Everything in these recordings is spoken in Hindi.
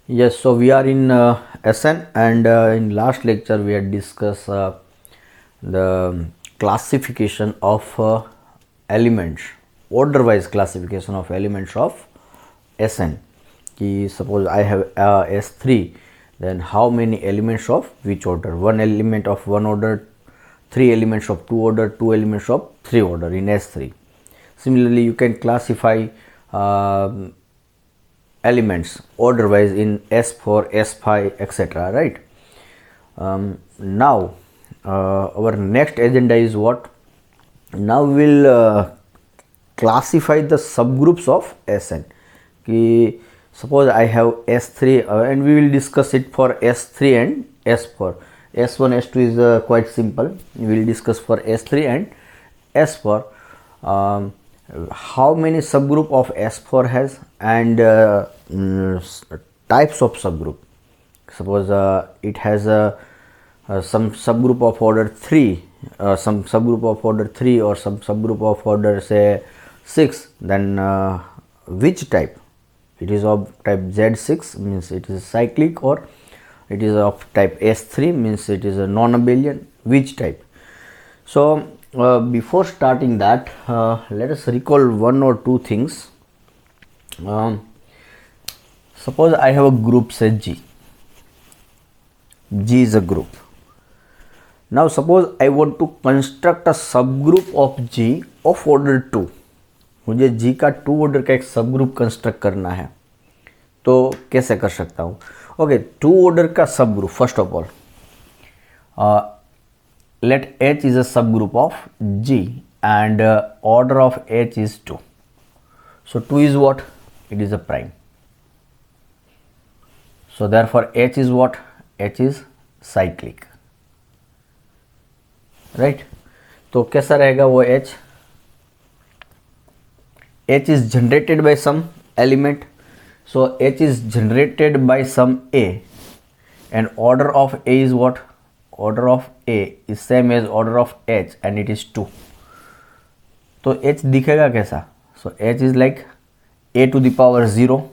Yes, so we are in SN, and in last lecture we had discussed the classification of elements, order wise classification of elements of SN. Ki suppose I have S3, then how many elements of which order? One element of one order, three elements of two order, two elements of three order in S3. Similarly, you can classify elements order wise in S4, S5, etc. Right? Now, our next agenda is what? Now we will classify the subgroups of SN. Ki suppose I have S3 and we will discuss it for S3 and S4. S1, S2 is quite simple. We will discuss for S3 and S4. How many subgroup of S4 has and types of subgroup. Suppose it has some subgroup of order 3, some subgroup of order 3 or some subgroup of order say 6, then which type? It is of type Z6 means it is cyclic, or it is of type S3 means it is a non-abelian, which type? So before starting that, let us recall one or two things. Suppose I have a group say G. G is a group. Now suppose I want to construct a subgroup of G of order 2. मुझे G का 2 ऑर्डर का एक सबग्रुप कंस्ट्रक्ट करना है, तो कैसे कर सकता हूँ? ओके, 2 ऑर्डर का subgroup, first of all let H is a subgroup of G and order of H is 2. So 2 is what? It is a prime. So therefore H is what? H is cyclic. Right? तो कैसा रहेगा वो H? H is generated by some element. So H is generated by some A, and order of A is what? Order of A is same as order of H and it is 2. तो H दिखेगा कैसा? So H is like A to the power 0.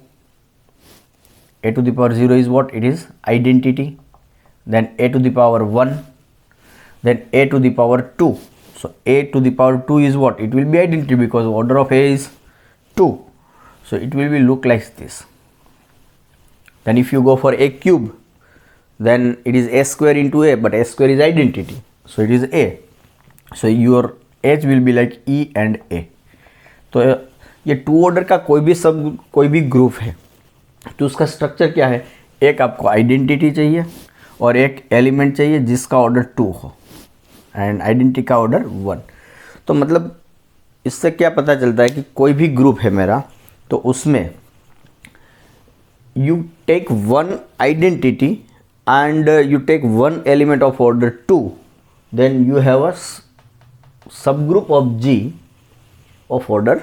A to the power 0 is what? It is identity. Then A to the power 1. Then A to the power 2. So A to the power 2 is what? It will be identity because order of A is 2. So it will be look like this. Then if you go for A cube, then it is A square into A, but A square is identity. So it is A. So your H will be like E and A. तो ये 2 ऑर्डर का कोई भी ग्रुप है, तो उसका स्ट्रक्चर क्या है? एक आपको आइडेंटिटी चाहिए और एक एलिमेंट चाहिए जिसका ऑर्डर 2 हो एंड आइडेंटिटी का ऑर्डर 1. तो मतलब इससे क्या पता चलता है कि कोई भी ग्रुप है मेरा, तो उसमें you take one identity and you take one element of order 2, then you have a subgroup of G of order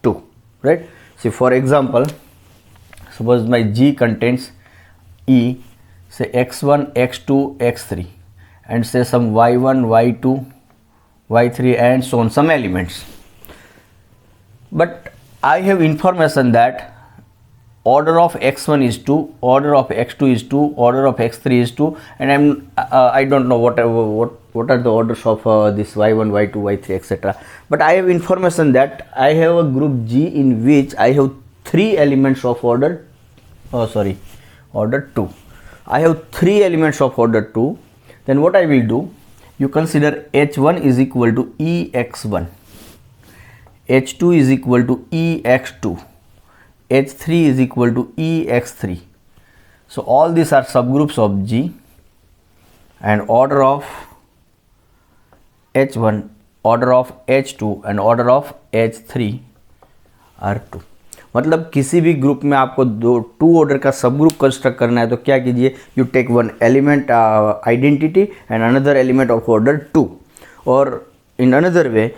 2, right? See, for example, suppose my G contains E, say x1, x2, x3, and say some y1, y2, y3 and so on, some elements. But I have information that order of x1 is 2, order of x2 is 2, order of x3 is 2, and I don't know what are the orders of this y1, y2, y3, etc. But I have information that I have a group G in which I have 3 elements of order order 2. I have 3 elements of order 2. Then what I will do? You consider H1 is equal to EX1, H2 is equal to EX2, H3 is equal to EX3. So all these are subgroups of G, and order of H1, order of H2 and order of H3 are 2. मतलब किसी भी ग्रुप में आपको 2 ऑर्डर का सब ग्रुप कंस्ट्रक्ट करना है, तो क्या कीजिए? You take one element identity and another element of order 2. और in another way,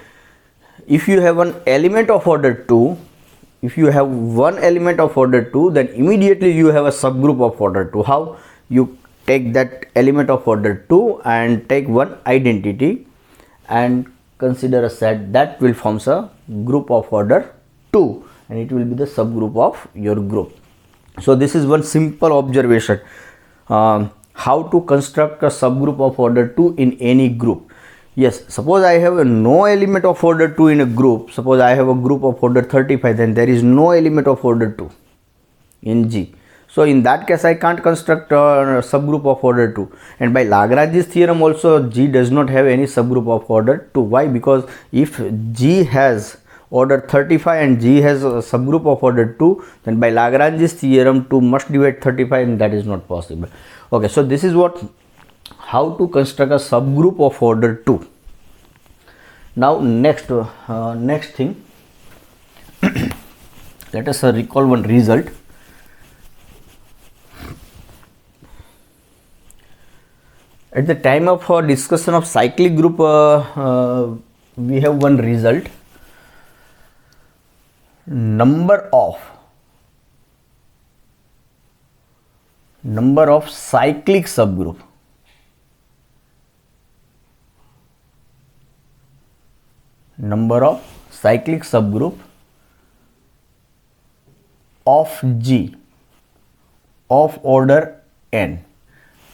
if you have one element of order 2, if you have one element of order 2, then immediately you have a subgroup of order 2. How? You take that element of order 2 and take one identity and consider a set that will forms a group of order 2, and it will be the subgroup of your group. So this is one simple observation, how to construct a subgroup of order 2 in any group. Yes, suppose I have no element of order 2 in a group. Suppose I have a group of order 35, then there is no element of order 2 in G. So in that case I can't construct a subgroup of order 2. And by Lagrange's theorem also, G does not have any subgroup of order 2. Why? Because if G has order 35 and G has a subgroup of order 2, then by Lagrange's theorem 2 must divide 35, and that is not possible. Okay, so this is what, how to construct a subgroup of order 2. Now next thing, let us recall one result. At the time of discussion of cyclic group, we have one result. Number of cyclic subgroup. Number of cyclic subgroup of G of order n,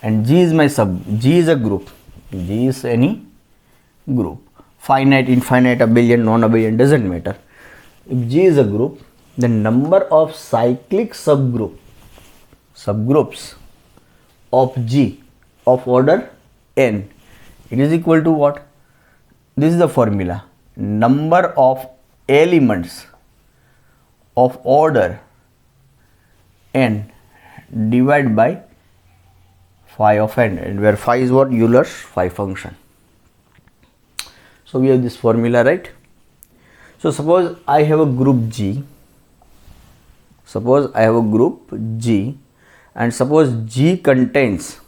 and G is my G is a group. G is any group, finite, infinite, abelian, non-abelian, doesn't matter. If G is a group, the number of cyclic subgroups of G of order n, it is equal to what? This is the formula. Number of elements of order n divided by phi of n, and where phi is what? Euler's phi function. So we have this formula, right? So suppose I have a group G. Suppose I have a group G, and suppose G contains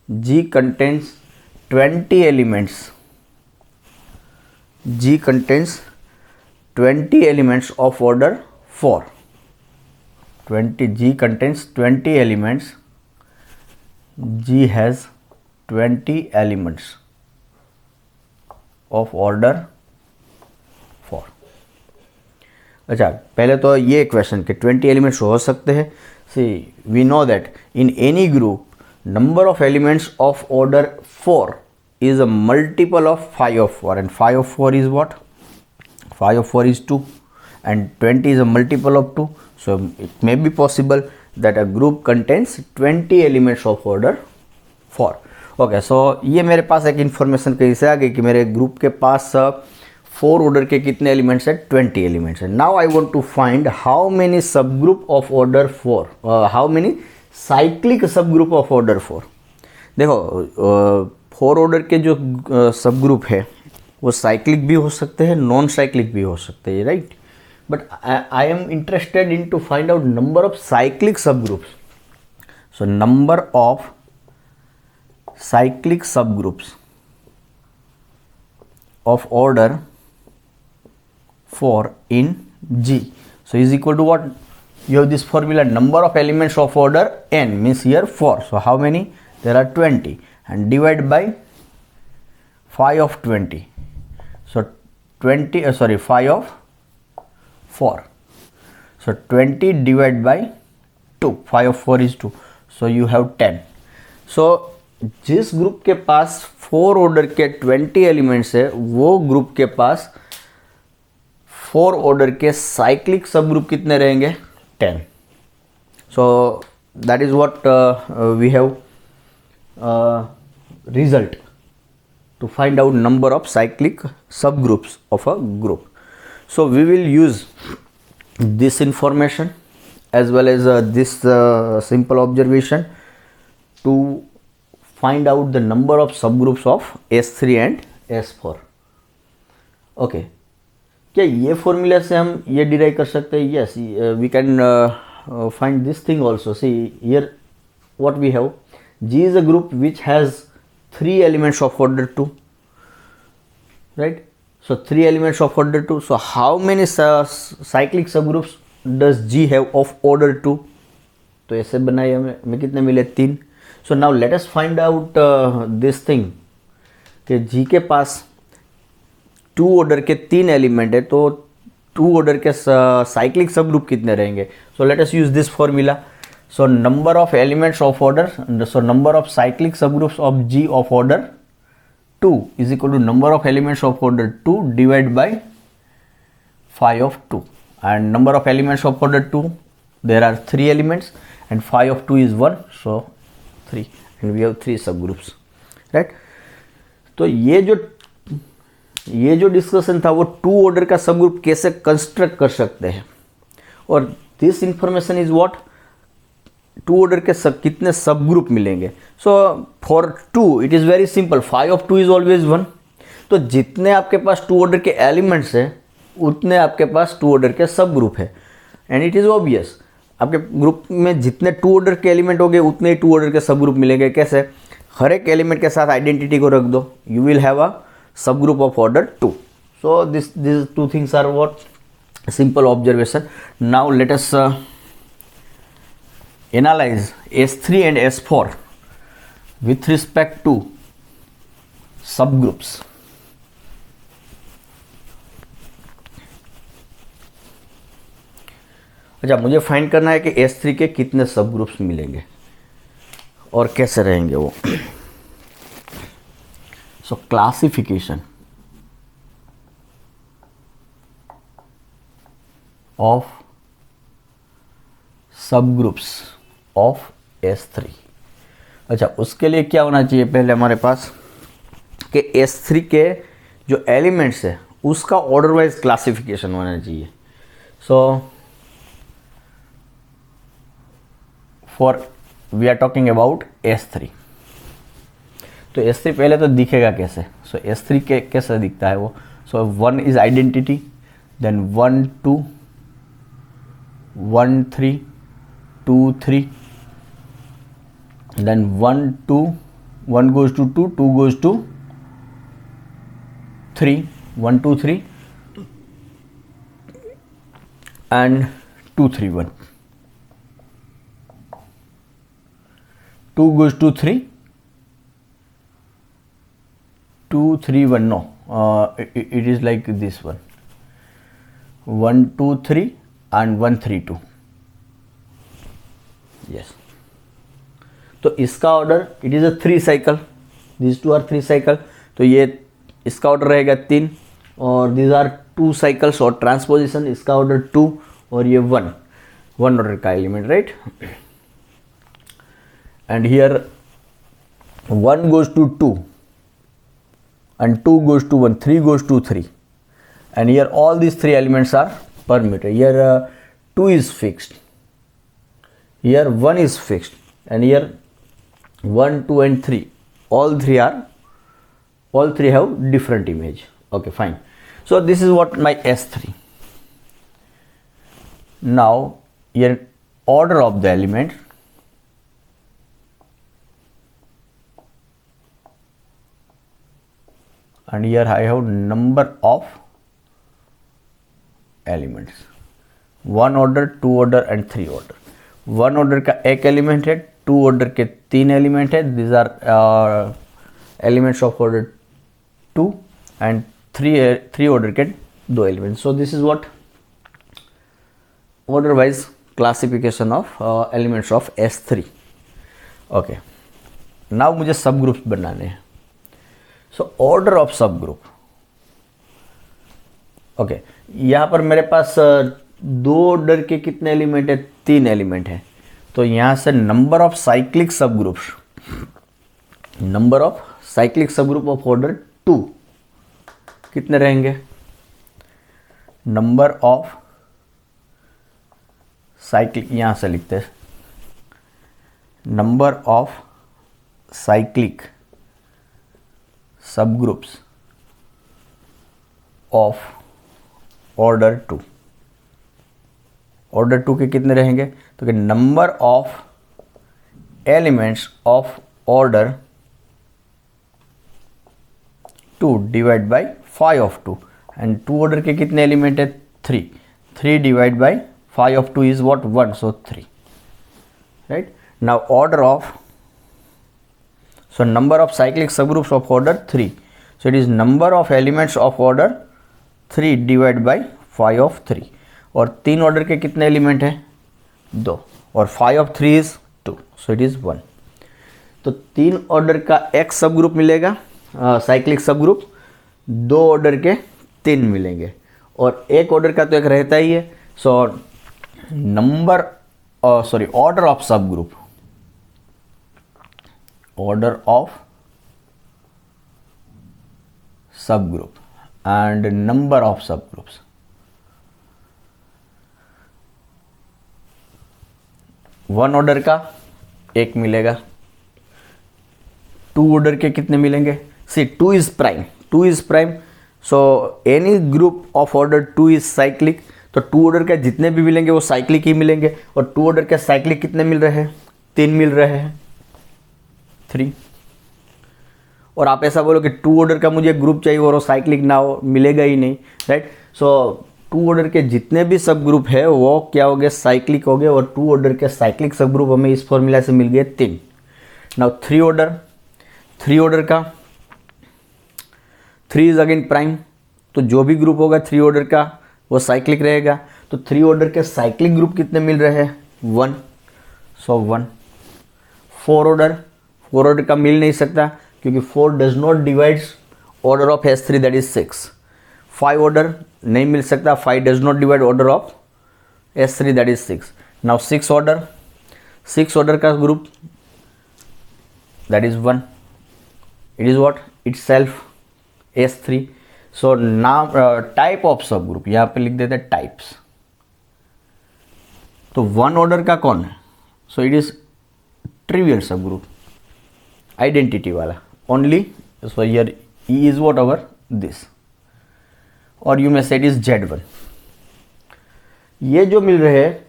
20 elements. G contains 20 elements of order 4. G contains 20 elements. G has 20 elements of order 4. अच्छा, पहले तो ये क्वेश्चन के 20 एलिमेंट्स हो सकते हैं. See we know that in any group number of elements of order 4 is a multiple of phi of 4, and phi of 4 is what? Phi of 4 is 2, and 20 is a multiple of 2. So it may be possible that a group contains 20 elements of order 4. Okay, so ये मेरे पास एक इन्फॉर्मेशन कहीं से आ गई कि मेरे ग्रुप के पास 4 ऑर्डर के कितने एलिमेंट्स हैं? 20 एलिमेंट्स हैं. Now I want to find how many sub group of order 4, how many cyclic सब ग्रुप ऑफ ऑर्डर 4. देखो 4 ऑर्डर के जो सब ग्रुप है वो साइक्लिक भी हो सकते हैं, नॉन साइक्लिक भी हो सकते हैं, right? But I am interested in to find out number of cyclic सब groups. So number of cyclic subgroups of order 4 in G. So is equal to what? You have this formula, number of elements of order n, means here 4. So how many? There are 20, and divide by phi of 20. So 20, phi of 4. So 20 divided by 2. Phi of 4 is 2. So you have 10. So जिस ग्रुप के पास 4 ऑर्डर के 20 एलिमेंट्स है, वो ग्रुप के पास 4 ऑर्डर के साइक्लिक सब ग्रुप कितने रहेंगे? 10. So that is what we have result to find out number of cyclic सब groups of a group. So we will use this information as well as this simple observation to find out the number of subgroups of S3 and S4. Okay, क्या ये फॉर्मूला से हम ये डिराइव कर सकते हैं? Yes, we can find this thing also. See here what we have, G is a group which has 3 elements of order 2, right? So 3 elements of order 2. So how many cyclic subgroups does G have of order 2? तो ऐसे बनाए हमें कितने मिले? 3. So now let us find out this thing कि G के पास 2 ऑर्डर के 3 एलिमेंट है, तो टू ऑर्डर के साइक्लिक सब ग्रुप कितने रहेंगे. So let us use this formula. So number of elements of order, so number of cyclic सब groups of G of order 2 is equal to number of elements of order 2 divided by phi of 2. And number of elements of order 2, there are 3 elements and phi of 2 is 1, so 3, and we have 3 subgroups, right. तो ये जो डिस्कशन था वो टू ऑर्डर का सब ग्रुप कैसे कंस्ट्रक्ट कर सकते हैं, और this information is what, two order के कितने सब ग्रुप मिलेंगे. So for two it is very simple, phi of two is always 1. तो जितने आपके पास टू ऑर्डर के एलिमेंट्स हैं उतने आपके पास टू ऑर्डर के सब ग्रुप है. एंड इट इज़ ऑब्वियस, आपके ग्रुप में जितने टू ऑर्डर के एलिमेंट होंगे उतने ही टू ऑर्डर के सब ग्रुप मिलेंगे. कैसे? हर एक एलिमेंट के साथ आइडेंटिटी को रख दो, यू विल हैव अ सब group of order 2. So this two things are what simple observation. Now let us analyze S3 and S4 with respect to subgroups. अच्छा, मुझे फाइंड करना है कि S3 के कितने सब ग्रुप्स मिलेंगे और कैसे रहेंगे वो. सो क्लासिफिकेशन ऑफ सब ग्रुप्स ऑफ S3. अच्छा, उसके लिए क्या होना चाहिए पहले हमारे पास कि S3 के जो एलिमेंट्स है उसका ऑर्डर वाइज क्लासिफिकेशन होना चाहिए. So for we are talking about S3. तो S3 पहले तो दिखेगा कैसे. सो S3 के कैसे दिखता है वो. सो 1 is identity, then 1 2 1 3 2 3, then 1 2, 1 goes to 2, 2 goes to 3, 1 2 3, and 2 3 1, 2 goes to 3, 2 3 1. No, it is like this one, 1 2 3 and 1 3 2. Yes. तो इसका order it is a 3 cycle, this 2 are 3 cycle. तो ये इसका ऑर्डर रहेगा 3 और दिस आर 2 साइकिल्स और ट्रांसपोजिशन, इसका ऑर्डर 2 और ये 1 ऑर्डर का element, right. And here 1 goes to 2 and 2 goes to 1, 3 goes to 3, and here all these 3 elements are permitted. Here 2 is fixed, here 1 is fixed, and here 1 2 and 3, all three have different image. Okay, fine. So this is what my S3. Now here order of the element, and here I have number of elements, 1 order, 2 order and 3 order. 1 order का एक एलिमेंट है, 2 ऑर्डर के 3 एलिमेंट है, this are elements of order 2 and 3 order के 2 element. So this is what order wise classification of elements of S3. Okay, now मुझे सब ग्रुप्स बनाने हैं. सो ऑर्डर ऑफ सब ग्रुप. ओके, यहाँ पर मेरे पास 2 ऑर्डर के कितने एलिमेंट है, 3 एलिमेंट है. तो यहाँ से नंबर ऑफ साइक्लिक सब ग्रुप्स, नंबर ऑफ साइक्लिक सब ग्रुप ऑफ ऑर्डर 2 कितने रहेंगे. नंबर ऑफ साइक्लिक, यहाँ से लिखते हैं, नंबर ऑफ साइक्लिक सब ग्रुप्स ऑफ ऑर्डर 2. ऑर्डर 2 के कितने रहेंगे. तो कि number of elements of order 2 divide by phi of 2, and 2 order के कितने एलिमेंट है, 3 divide by phi of 2 is what, 1, so 3, right. Now order of, so number of cyclic subgroups of order 3, so it is number of elements of order 3 divided by 5 of 3, और 3 ऑर्डर के कितने एलिमेंट हैं? 2, और 5 of 3 is 2, so it is 1। तो 3 ऑर्डर का एक सब ग्रुप मिलेगा, साइक्लिक सब ग्रुप, 2 ऑर्डर के 3 मिलेंगे, और एक ऑर्डर का तो एक रहता ही है। सो ऑर्डर ऑफ सब group, order of subgroup and number of subgroups. One order का एक मिलेगा, 2 ऑर्डर के कितने मिलेंगे? सी 2 is prime, 2 is prime, so any group of order 2 is cyclic. तो 2 ऑर्डर के जितने भी मिलेंगे वो साइक्लिक ही मिलेंगे, और 2 ऑर्डर के साइक्लिक कितने मिल रहे हैं? 3 मिल रहे हैं, 3। और आप ऐसा बोलो कि 2 ऑर्डर का मुझे ग्रुप चाहिए और वो साइक्लिक ना हो, मिलेगा ही नहीं, राइट। सो 2 ऑर्डर के जितने भी सब ग्रुप है वो क्या हो गए? साइक्लिक हो गए, और 2 ऑर्डर के साइक्लिक सब ग्रुप हमें इस फॉर्मूला से मिल गए 3। नाउ 3 ऑर्डर का 3 इज अगेन प्राइम, तो जो भी ग्रुप होगा 3 ऑर्डर का वो साइक्लिक रहेगा। तो 3 ऑर्डर के साइक्लिक ग्रुप कितने मिल रहे हैं? 1, सो 1। 4 ऑर्डर का मिल नहीं सकता क्योंकि 4 does not divides order of S3 that is 6। 5 order नहीं मिल सकता, 5 does not divide order of S3 that is 6। Now 6 order का group that is 1, it is what? It's self S3। So नाम टाइप ऑफ सब ग्रुप यहाँ पे लिख देते हैं टाइप्स। तो 1 ऑर्डर का कौन है? सो इट इज ट्रिवियल सब ग्रुप, आइडेंटिटी वाला only. So here E is whatever this, और यू मे से इट इज Z1। ये जो मिल रहे हैं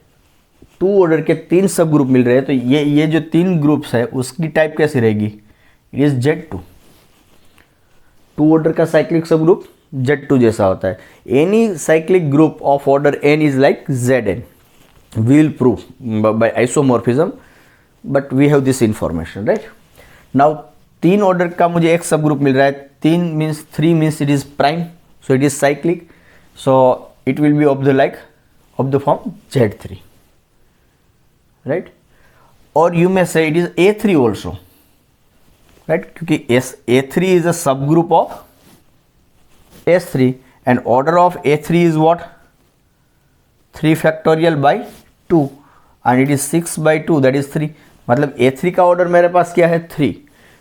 2 ऑर्डर के 3 सब ग्रुप मिल रहे हैं, तो ये जो 3 ग्रुप्स है उसकी टाइप कैसी रहेगी? It is Z2। 2 ऑर्डर का साइक्लिक सब ग्रुप Z2 जैसा होता है। Any cyclic group of order n is like Zn, we will prove by isomorphism, but we have this information, right. Now 3 order का मुझे एक सब ग्रुप मिल रहा है, 3 means it is prime, so it is cyclic, so it will be of the form Z3, right. और यू मे से it is A3 also, right, क्योंकि A3 इज अ सब group of S3 and order of A3 is what? 3 factorial by 2 and it is 6 by 2 that is 3। मतलब A3 का ऑर्डर मेरे पास क्या है? 3।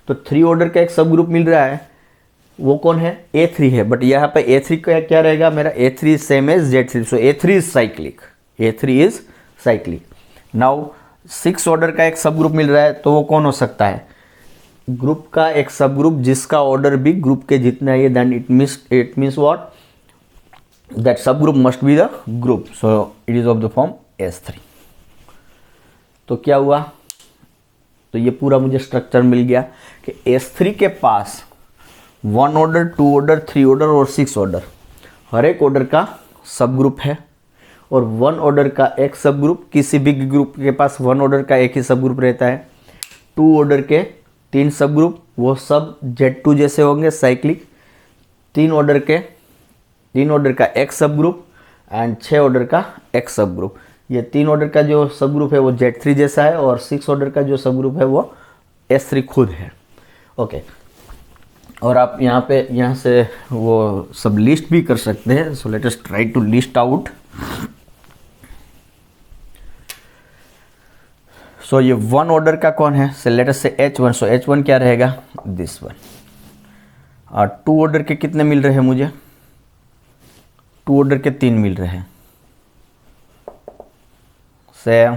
तो 3 ऑर्डर का एक सब ग्रुप मिल रहा है, वो कौन है? A3 है, बट यहाँ पे A3 का क्या रहेगा मेरा? A3 is same as Z3, so A3 is cyclic, A3 is cyclic. Now 6 order का एक सब ग्रुप मिल रहा है, तो वो कौन हो सकता है? ग्रुप का एक सब ग्रुप जिसका ऑर्डर भी ग्रुप के जितना है, then it means what? That सब group must be the group, so it is of the form S3। तो क्या हुआ? तो ये पूरा मुझे स्ट्रक्चर मिल गया कि S3 के पास 1 ऑर्डर, 2 ऑर्डर, 3 ऑर्डर और 6 ऑर्डर, हर एक ऑर्डर का सब ग्रुप है, और 1 ऑर्डर का एक सब ग्रुप, किसी भी ग्रुप के पास 1 ऑर्डर का एक ही सब ग्रुप रहता है। 2 ऑर्डर के 3 सब ग्रुप, वो सब Z2 जैसे होंगे, साइक्लिक। 3 ऑर्डर का एक सब ग्रुप एंड 6 ऑर्डर का एक सब ग्रुप। ये 3 ऑर्डर का जो सब ग्रुप है वो Z3 जैसा है, और 6 ऑर्डर का जो सब ग्रुप है वो S3 खुद है, ओके। और आप यहाँ से वो सब लिस्ट भी कर सकते हैं। So let us try to list out. So ये 1 ऑर्डर का कौन है? सो लेट अस से H1, सो H1 क्या रहेगा? This one. और 2 ऑर्डर के कितने मिल रहे हैं मुझे? 2 ऑर्डर के 3 मिल रहे हैं, से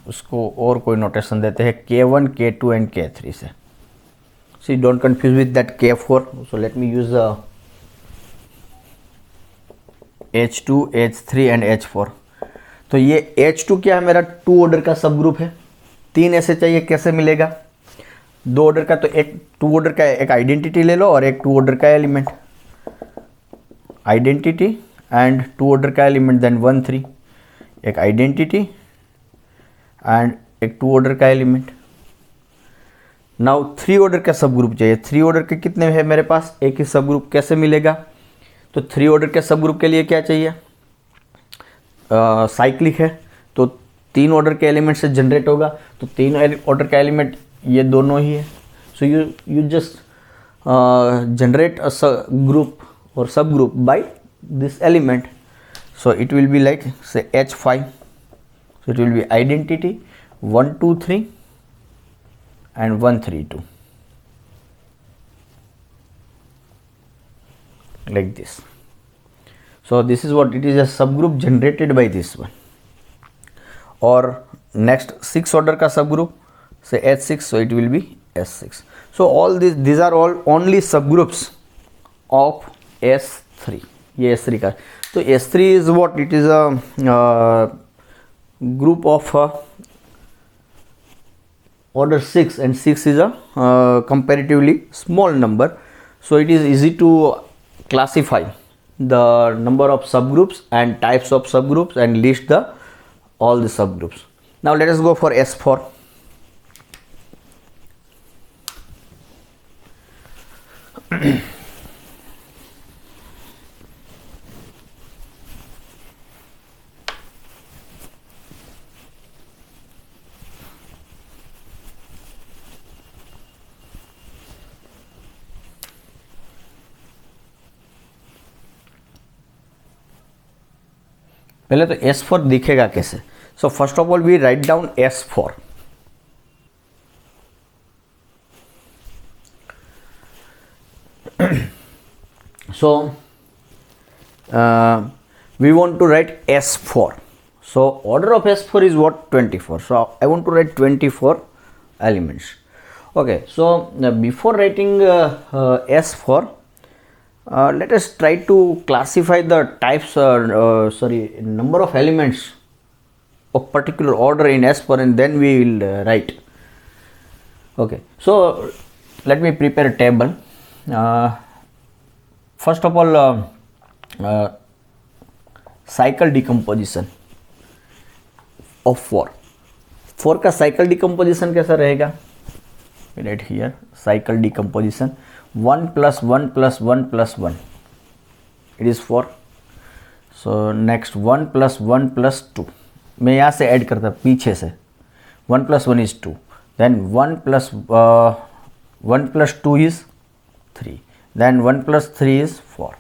उसको और कोई नोटेशन देते हैं K1, K2 एंड K3 से। See don't confuse with that K4, so let me use H2, H3 and H4। तो ये H2 क्या है? मेरा 2 ऑर्डर का सब ग्रुप है। 3 ऐसे चाहिए, कैसे मिलेगा? 2 ऑर्डर का, तो एक 2 ऑर्डर का एक आइडेंटिटी ले लो और एक 2 ऑर्डर का एलिमेंट, आइडेंटिटी एंड 2 ऑर्डर का एलिमेंट, देन 1 3, एक आइडेंटिटी एंड एक 2 ऑर्डर का एलिमेंट। नाउ 3 ऑर्डर का सब ग्रुप चाहिए। 3 ऑर्डर के कितने है मेरे पास, एक ही सब ग्रुप कैसे मिलेगा? तो 3 ऑर्डर के सब ग्रुप के लिए क्या चाहिए, साइक्लिक है तो 3 ऑर्डर के एलिमेंट से जनरेट होगा, तो 3 ऑर्डर का एलिमेंट ये दोनों ही है। So you just generate a group or subgroup by this element. So it will be like say H5. So it will be identity 1 2 3 and 1 3 2 like this. So this is what it is, a subgroup generated by this one. Or next 6 order ka subgroup, say H6, so it will be S6. So all these are all only subgroups of S3. ये S3 का, तो S3 is what it is, a group of order 6, and 6 is a comparatively small number, so it is easy to classify the number of subgroups and types of subgroups and list the all the subgroups. Now let us go for S4. पहले तो S4 दिखेगा कैसे? So first of all we write down S4. So we want to write S4. So order of S4 is what? 24. So I want to write 24 elements. Okay, so before writing S4, let us try to classify the types, number of elements of particular order in S4, and then we will write. Okay, so let me prepare a table. First of all, cycle decomposition of 4. 4 का cycle decomposition कैसा रहेगा? Right here, cycle decomposition 1 plus 1 plus 1 plus 1, it is 4. So next 1 plus 1 plus 2, मैं यहाँ से ऐड करता पीछे से, 1 plus 1 is 2, then 1 plus 2 is 3, then 1 plus 3 is 4.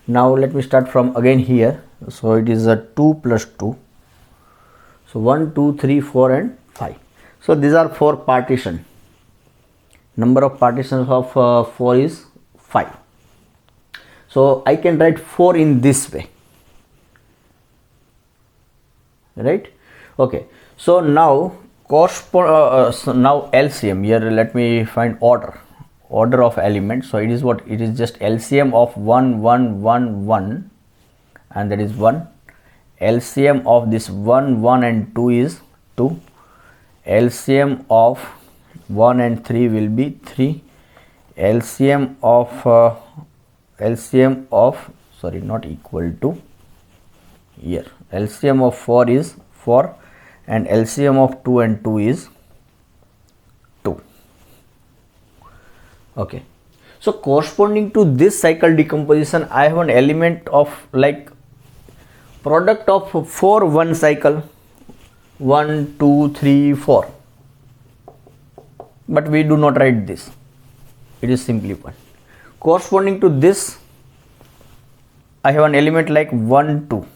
Now let me start from again here. So it is a 2 plus 2, so 1 2 3 4 and 5. So these are 4 partition. Number of partitions of 4 is 5. So I can write 4 in this way, right? Okay, so now now LCM here, let me find order of elements. So it is what? It is just LCM of 1 1 1 1, and that is 1. LCM of this 1 1 and 2 is 2. LCM of 1 and 3 will be 3. LCM of sorry, not equal to, here LCM of 4 is 4, and LCM of 2 and 2 is 2. Okay, so corresponding to this cycle decomposition, I have an element of like product of 4 one cycle, 1 2 3 4, but we do not write this, it is simply 1. Corresponding to this, I have an element like 1 2,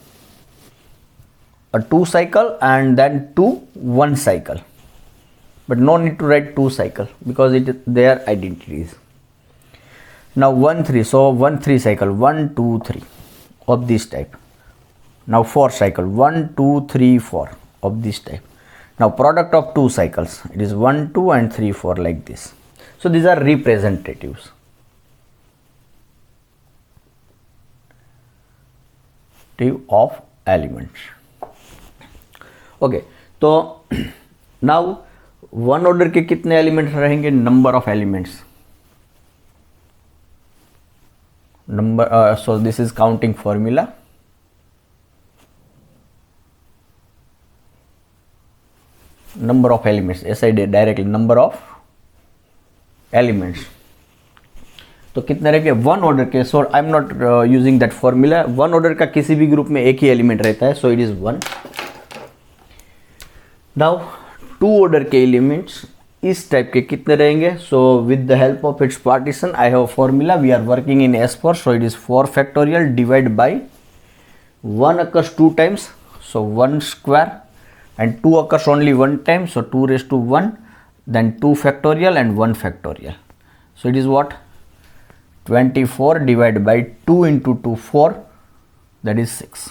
a 2 cycle, and then 2 1 cycle, but no need to write 2 cycle because they are identities. Now 1 3, so 1 3 cycle, 1 2 3 of this type. Now 4 cycle, 1 2 3 4 of this type. Now product of 2 cycles, it is 1 2 and 3 4 like this. So these are representatives. Of elements. Okay, तो now वन ऑर्डर के कितने एलिमेंट्स रहेंगे? Number of elements, number, so this is counting formula. Number of elements, yes I did directly, number of elements, तो कितने रहेंगे वन ऑर्डर के. So I am not using that formula. One order का किसी भी ग्रुप में एक ही एलिमेंट रहता है, so it is one. Now two order के एलिमेंट्स इस टाइप के कितने रहेंगे. So with the help of its partition I have formula. We are working in S4, so it is 4 factorial divide by 1 occurs 2 times, so 1 square, and 2 occurs only 1 time, so 2 raised to 1, then 2 factorial and 1 factorial. So it is what? 24 divided by 2 into 2, 4, that is 6.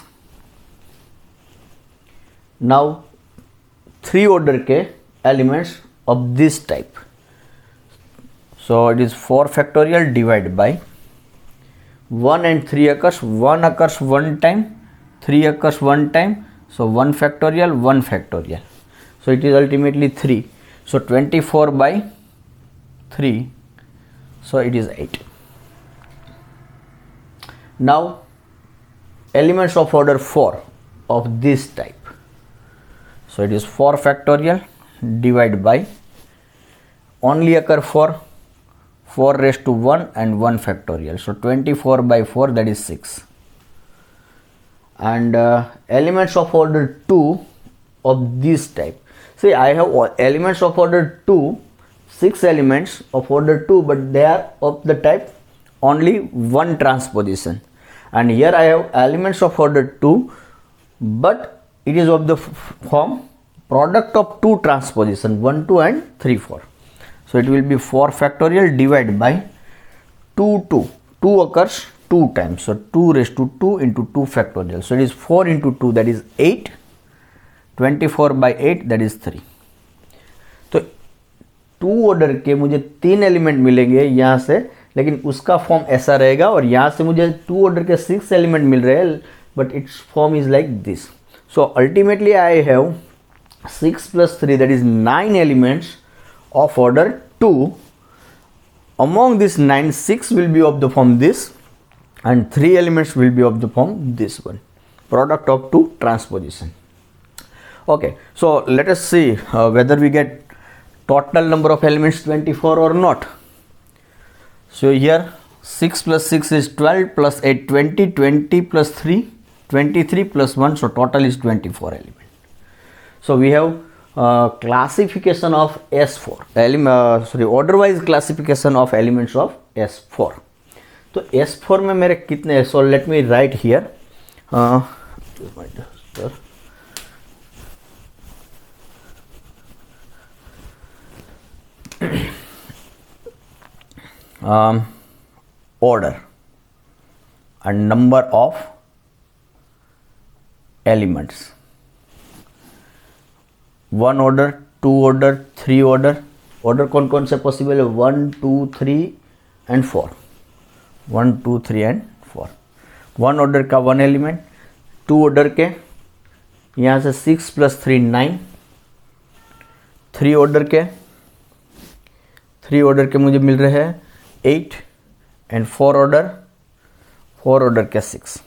Now 3 order के elements of this type, so it is 4 factorial divided by 1 and 3 occurs, 1 occurs 1 time, 3 occurs 1 time, so 1 factorial, 1 factorial, so it is ultimately 3, so 24 by 3, so it is 8. Now elements of order 4 of this type, so it is 4 factorial divided by only occur 4 raised to 1 and 1 factorial, so 24 by 4, that is 6. And elements of order 2 of this type, see I have elements of order 2, 6 elements of order 2, but they are of the type only one transposition, and here I have elements of order 2, but it is of the form product of 2 transposition, 1 2 and 3 4. So it will be 4 factorial divided by 2 occurs 2 times, so 2 raised to 2 into 2 factorial, so it is 4 into 2, that is 8, 24 by 8, that is 3. तो 2 ऑर्डर के मुझे 3 एलिमेंट मिलेंगे यहाँ से, लेकिन उसका फॉर्म ऐसा रहेगा, और यहाँ से मुझे 2 ऑर्डर के 6 एलिमेंट मिल रहे हैं, but it's form is like this. So ultimately I have 6 plus 3, that is 9 elements of order 2. Among these 9, 6 will be of the form this, and 3 elements will be of the form this one, product of 2 transposition. Okay, so let us see whether we get total number of elements 24 or not. So here 6 plus 6 is 12, plus 8 20, 20 plus 3 23 plus 1, so total is 24 elements. So we have classification of S4 order wise classification of elements of S4. तो S4 में मेरे कितने हैं, so let me right here. Order and number of elements. 1 order, 2 order, 3 order. Order कौन कौन से पॉसिबल है, 1 2 3 and 4. 1 2 3 and 4. 1 ऑर्डर का 1 एलिमेंट. 2 ऑर्डर के यहाँ से 6 plus 3 9. 3 ऑर्डर के मुझे मिल रहे हैं 8, and 4 ऑर्डर के 6.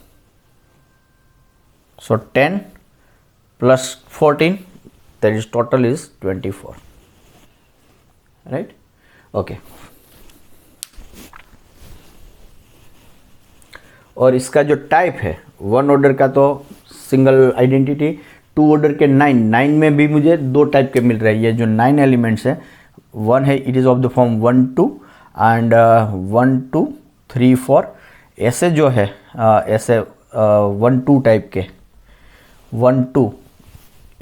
So 10 plus 14, that is total is 24, right? Okay. और इसका जो टाइप है 1 ऑर्डर का तो सिंगल आइडेंटिटी. 2 ऑर्डर के 9 में भी मुझे 2 टाइप के मिल रहे हैं. ये जो 9 एलिमेंट्स है, 1 है it is of the form 1 2 and 1 2 3 4. ऐसे जो है ऐसे 1 2 टाइप के 1 2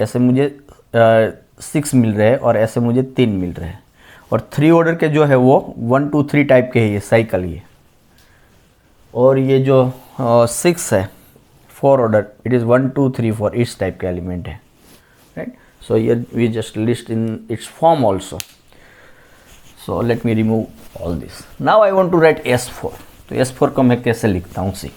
ऐसे मुझे 6 मिल रहे हैं, और ऐसे मुझे 3 मिल रहे हैं. और 3 ऑर्डर के जो है वो 1 2 3 टाइप के है, ये साइकिल ये. और ये जो 6 है 4 ऑर्डर, इट इज़ 1 2 3 4 इस टाइप के एलिमेंट है, राइट. सो ये we just list in its form also. So let me remove all this. Now I want to write S4. तो S4 को मैं कैसे लिखता हूँ, सी.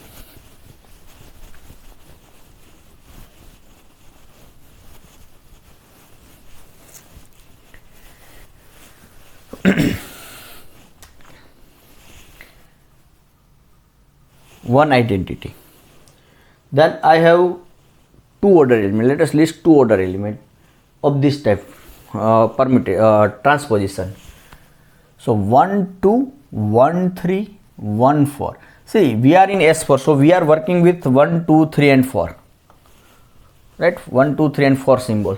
One identity. Then I have 2 order element. Let us list 2 order element of this type, transposition. So 1, 2, 1, 3, 1, 4. See, we are in S4, so we are working with 1, 2, 3 and 4. Right? 1, 2, 3 and 4 symbol.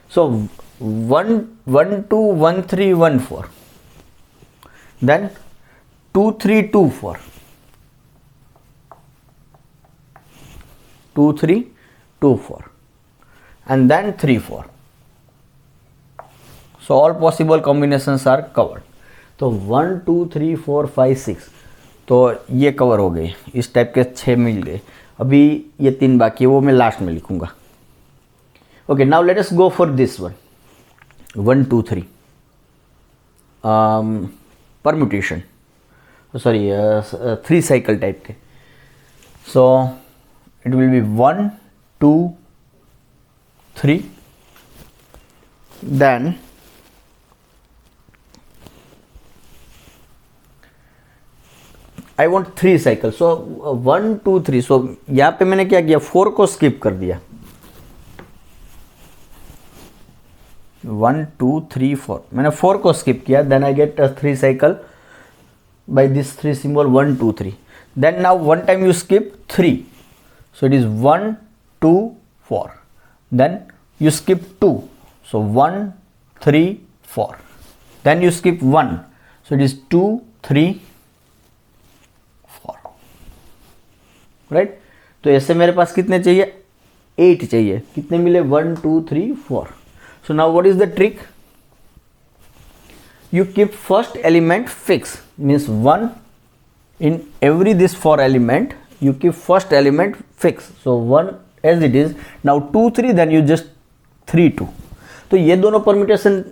So 1, 1, 2, 1, 3, 1, 4. Then 2, 3, 2, 4. 2, 3, 2, 4. And then 3, 4. So all possible combinations are covered. तो 1, 2, 3, 4, 5, 6 तो ये कवर हो गए, इस टाइप के 6 मिल गए. अभी ये 3 बाकी है, वो मैं लास्ट में लिखूंगा. Okay, now let us go for this one. 1, 2, 3 permutation, sorry 3 cycle type के. So it will be 1, 2, 3. Then I want 3 cycle. So 1, 2, 3. So यहाँ पे मैंने क्या किया, 4 को स्किप कर दिया. 1, 2, 3, 4 मैंने 4 को स्किप किया. Then I get 3 cycle by this 3 symbol 1, 2, 3. Then now one time you skip 3. So it is 1, 2, 4. Then you skip 2, so 1, 3, 4. Then you skip 1, so it is 2, 3, 4. Right? तो ऐसे मेरे पास कितने चाहिए, 8 चाहिए. कितने मिले, 1, 2, 3, 4. So now what is the trick? You keep first element fixed, means 1 in every this 4 element you keep first element fixed. So 1 as it is. Now 2, 3, then you just 3, 2. तो ये दोनों परम्यूटेशन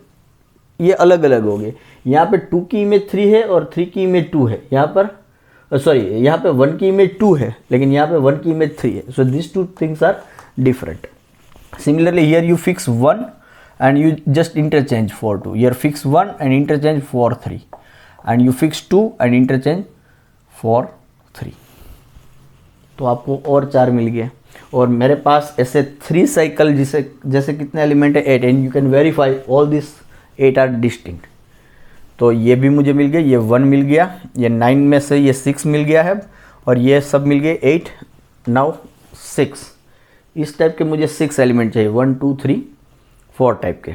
ये अलग अलग हो गए. यहाँ पे 2 की इमेज 3 है और 3 की इमेज 2 है. यहाँ पर सॉरी यहाँ पे 1 की इमेज 2 है, लेकिन यहाँ पे 1 की इमेज 3 है. So this 2 things are different. Similarly here you fix 1 and you just interchange for 2. Here fix 1 and interchange for 3, and you fix 2 and interchange for 3. तो आपको और 4 मिल गए. और मेरे पास ऐसे 3 साइकिल जैसे कितने एलिमेंट है, 8. And you can verify all this 8 are distinct. तो ये भी मुझे मिल गया, ये 1 मिल गया, ये 9 में से ये 6 मिल गया है, और ये सब मिल गए 8. नाउ 6. इस टाइप के मुझे 6 एलिमेंट चाहिए, 1, 2, 3, 4 टाइप के.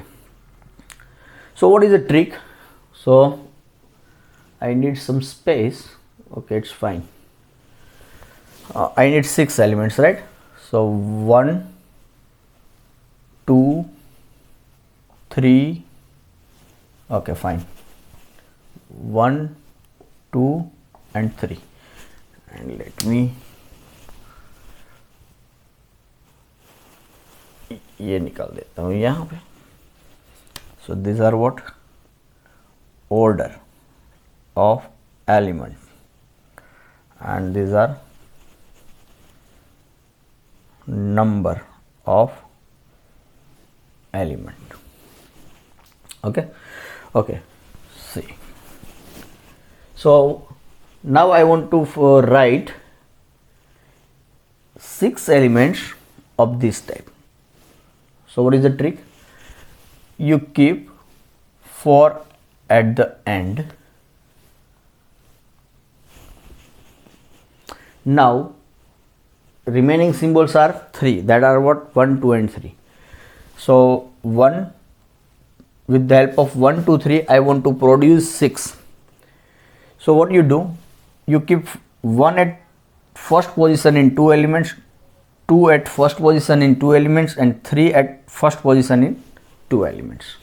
So what is the trick? So I need some space. Okay, it's fine. I need 6 elements, right? So 1, 2, 3. Okay, fine. 1, 2 and 3. And let me ये निकाल देता हूँ यहाँ पे. So these are what? Order of elements, and these are number of element. Okay, see. So now I want to write 6 elements of this type. So what is the trick? You keep 4 at the end. Now remaining symbols are 3, that are what, 1, 2 and 3. So 1, with the help of 1, 2, 3 I want to produce 6. So what you do, you keep 1 at first position in 2 elements, 2 at first position in 2 elements, and 3 at first position in 2 elements.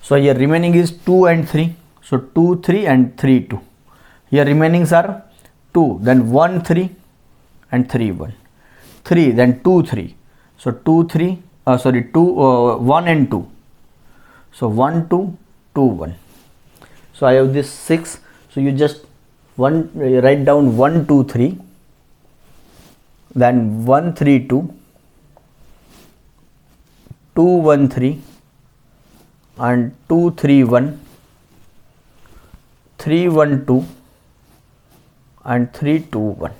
So here remaining is 2 and 3. So 2, 3 and 3, 2. Here remainings are 2, then 1, 3 and 3, 1. 3, then 2, 3. So 2, 3, 1 and 2. So 1, 2, 2, 1. So I have this 6. So you just write down 1, 2, 3, then 1, 3, 2, 2, 1, 3, and 2, 3, 1, 3, 1, 2, and 3, 2, 1.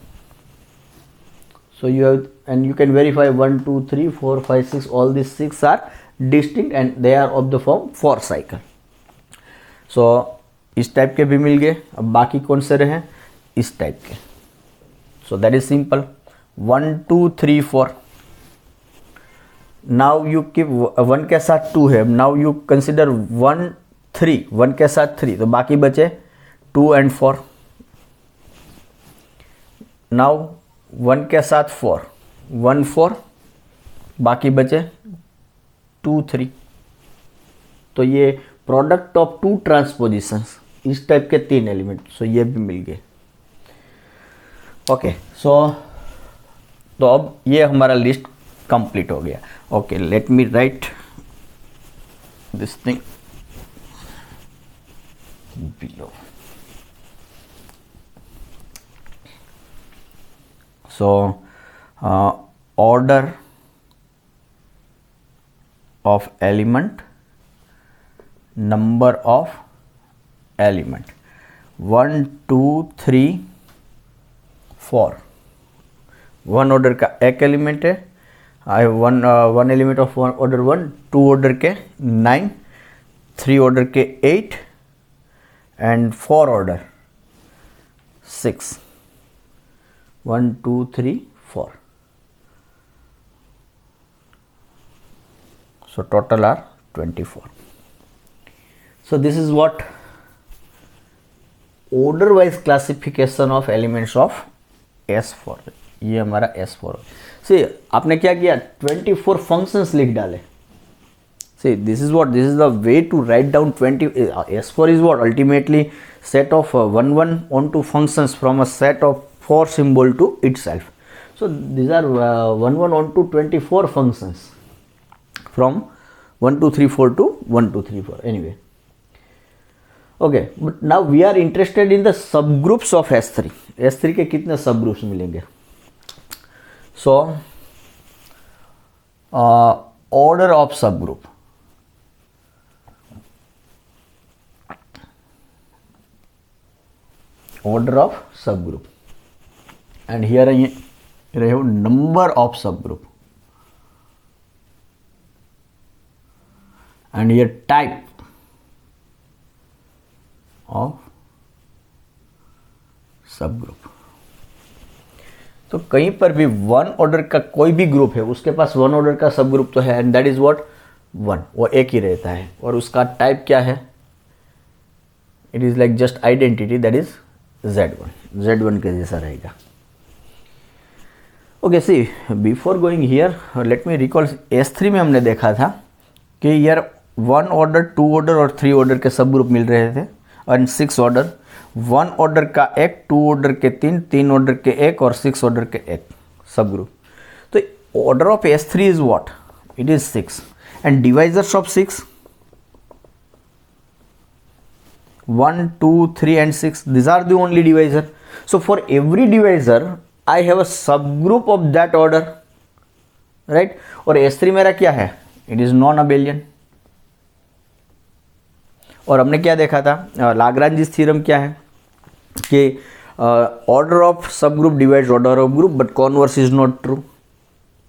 So you have, and you can verify 1, 2, 3, 4, 5, 6. All these 6 are distinct and they are of the form 4 cycle. सो इस टाइप के भी मिल गए। अब बाकी कौन से रहे, इस टाइप के। सो that is simple, 1 2 3 4। Now you keep 1 के साथ 2 है, नाउ यू कंसिडर 1 3, 1 के साथ 3, तो बाकी बचे 2 एंड 4। नाउ 1 के साथ 4, 1 4, बाकी बचे 2 3। तो ये प्रोडक्ट ऑफ 2 ट्रांसपोजिशंस, इस टाइप के 3 एलिमेंट, सो ये भी मिल गए। ओके, सो तो अब ये हमारा लिस्ट कंप्लीट हो गया। Okay, let me right this thing below. So order of element, number of element, 1 2 3 4। One order का एक एलिमेंट है, I one element of order 1, 2 order के 9, 3 ऑर्डर के 8 and 4 order 6। 1 2 3 4। So total are 24. So this is what order wise classification of elements of S4। ये हमारा S4। See, आपने क्या किया, 24 functions लिख डाले। See, this is the way to write down 20। S4 is what, ultimately set of 1 1 onto functions from a set of 4 symbol to itself। So these are 1 1 onto 24 functions from 1 2 3 4 to 1 2 3 4 anyway। Okay, but now we are interested in the subgroups of S3। S3 के कितने subgroups मिलेंगे? So order of subgroup, order of subgroup, and here I have number of subgroup, and here type of subgroup। तो कहीं पर भी वन ऑर्डर का कोई भी ग्रुप है, उसके पास वन ऑर्डर का सब ग्रुप तो है, एंड दैट इज व्हाट 1, वो एक ही रहता है। और उसका टाइप क्या है, it is like just identity, that is Z1, Z1 के जैसा रहेगा। Okay, see before going here let me recall, S3 में हमने देखा था कि यार 1 ऑर्डर, 2 ऑर्डर और 3 ऑर्डर के सब ग्रुप मिल रहे थे, और 6 ऑर्डर, 1 ऑर्डर का 1, 2 ऑर्डर के 3, 3 ऑर्डर के 1 और 6 ऑर्डर के 1 सब ग्रुप। तो order of S3 is what, it is 6, and divisors of 6 1 2 3 and 6, these are the only divisor। so for every divisor I have a subgroup of that order, right? और S3 मेरा क्या है, it is non abelian। और हमने क्या देखा था, लाग्रांजिस थ्योरम क्या है कि ऑर्डर ऑफ सब group divides order of group, but converse is not true.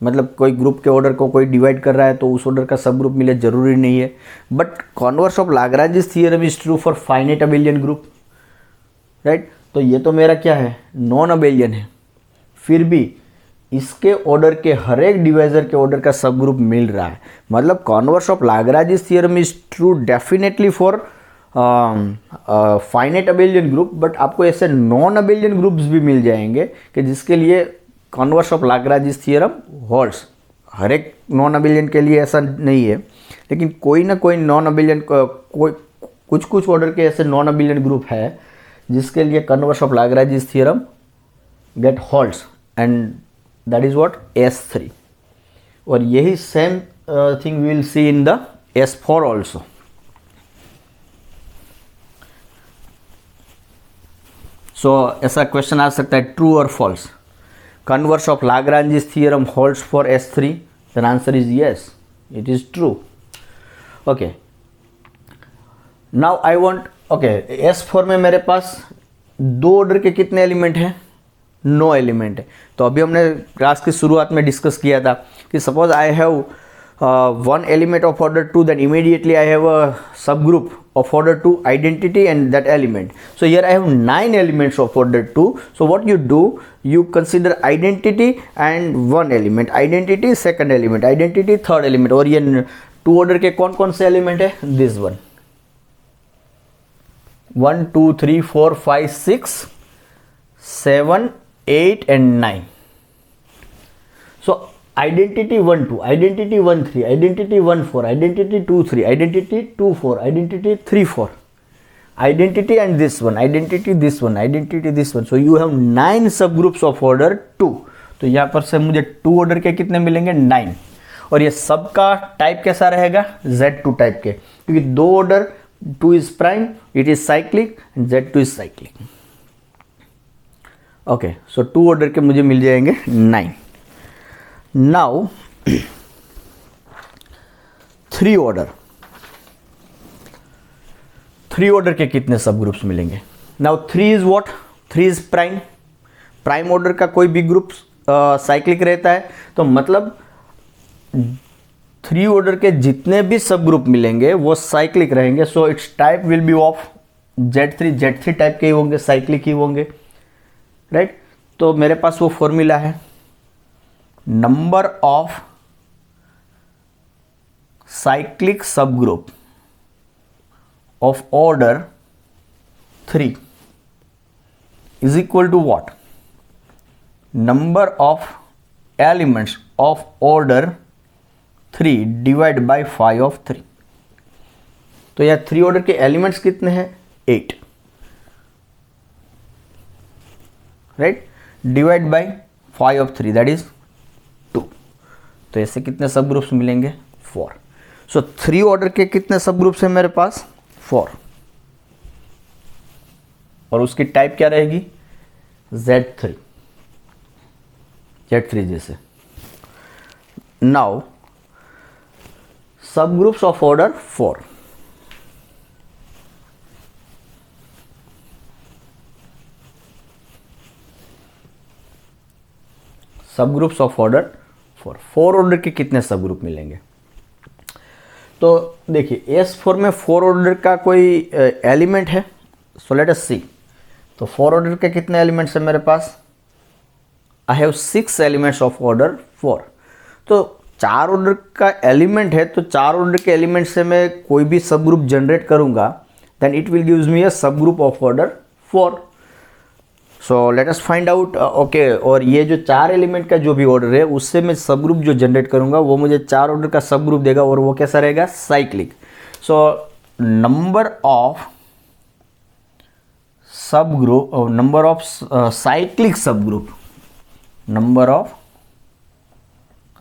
मतलब कोई ग्रुप के ऑर्डर को कोई डिवाइड कर रहा है तो उस ऑर्डर का सब ग्रुप मिले, जरूरी नहीं है, but converse of Lagrange's theorem is true for finite abelian group, right? तो ये तो मेरा क्या है, नॉन अबेलियन है, फिर भी इसके ऑर्डर के हर एक डिवाइजर के ऑर्डर का सब ग्रुप मिल रहा है। मतलब converse of Lagrange's theorem is true definitely for finite abelian group, but आपको ऐसे नॉन अबेलियन ग्रुप्स भी मिल जाएंगे कि जिसके लिए converse of Lagrange's theorem holds. हर एक नॉन अबेलियन के लिए ऐसा नहीं है, लेकिन कोई ना कोई नॉन अबेलियन, कोई कुछ ऑर्डर के ऐसे नॉन अबेलियन ग्रुप है जिसके लिए converse of Lagrange's theorem get holds, and that is what S3। और यही same thing we will see in the S4 also. So ऐसा क्वेश्चन आ सकता है, ट्रू और false, converse of Lagrange's theorem holds for S3? The answer is yes, it is true। Okay, now I want, okay, S4 में मेरे पास 2 ऑर्डर के कितने एलिमेंट हैं, 9 एलिमेंट है। तो अभी हमने क्लास की शुरुआत में डिस्कस किया था कि suppose I have one element of order 2, then immediately I have a subgroup of order 2 identity and that element. So here I have 9 elements of order 2. So what you do, you consider identity and one element, identity second element, identity third element. और ये 2 order के कौन कौन से element है? This one 1 2 3 4 5 6 7 8 and 9. So identity 1 2, identity 1 3, identity 1 4, identity 2 3, identity 2 4, identity 3 4, identity and this one, identity this one, identity this one. So you have 9 subgroups of order 2. तो यहाँ पर से मुझे 2 ऑर्डर के कितने मिलेंगे? 9. और ये सब का टाइप कैसा रहेगा? Z2 टाइप के, क्योंकि 2 order 2 is prime, it is cyclic, Z2 is cyclic. Okay, so 2 order के मुझे मिल जाएंगे 9. Now 3 ऑर्डर, 3 ऑर्डर के कितने सब ग्रुप्स मिलेंगे? Now 3 is what? 3 is prime. Prime order का कोई भी ग्रुप साइक्लिक रहता है, तो मतलब 3 ऑर्डर के जितने भी सब ग्रुप मिलेंगे वो साइक्लिक रहेंगे. So it's type will be of Z3 type के ही होंगे, साइक्लिक ही होंगे, राइट? तो मेरे पास वो फॉर्मूला है, number of cyclic subgroup of order 3 is equal to what? Number of elements of order 3 divided by 5 of 3. तो यह 3 ऑर्डर के एलिमेंट्स कितने हैं? 8, right? Divide by 5 of 3, that is 2. तो ऐसे कितने सब ग्रुप्स मिलेंगे? 4. सो 3 ऑर्डर के कितने सब ग्रुप्स हैं मेरे पास? 4. और उसकी टाइप क्या रहेगी? Z3 जैसे. नाउ सब ग्रुप्स ऑफ ऑर्डर 4. सब ग्रुप्स ऑफ ऑर्डर 4 ऑर्डर के कितने सब ग्रुप मिलेंगे? तो देखिए S4 में 4 ऑर्डर का कोई एलिमेंट है. So let us see. तो 4 ऑर्डर के कितने एलिमेंट्स हैं मेरे पास? I have 6 elements of order 4. तो 4 ऑर्डर का एलिमेंट है, तो 4 ऑर्डर के एलिमेंट से मैं कोई भी सब ग्रुप जनरेट करूंगा, then it will gives me a सब group of order 4. So let us find out. Okay, और ये जो 4 एलिमेंट का जो भी ऑर्डर है उससे मैं सब ग्रुप जो जनरेट करूंगा वो मुझे 4 ऑर्डर का सब ग्रुप देगा, और वो कैसा रहेगा? Cyclic. So number of subgroup, number of cyclic सब ग्रुप, नंबर ऑफ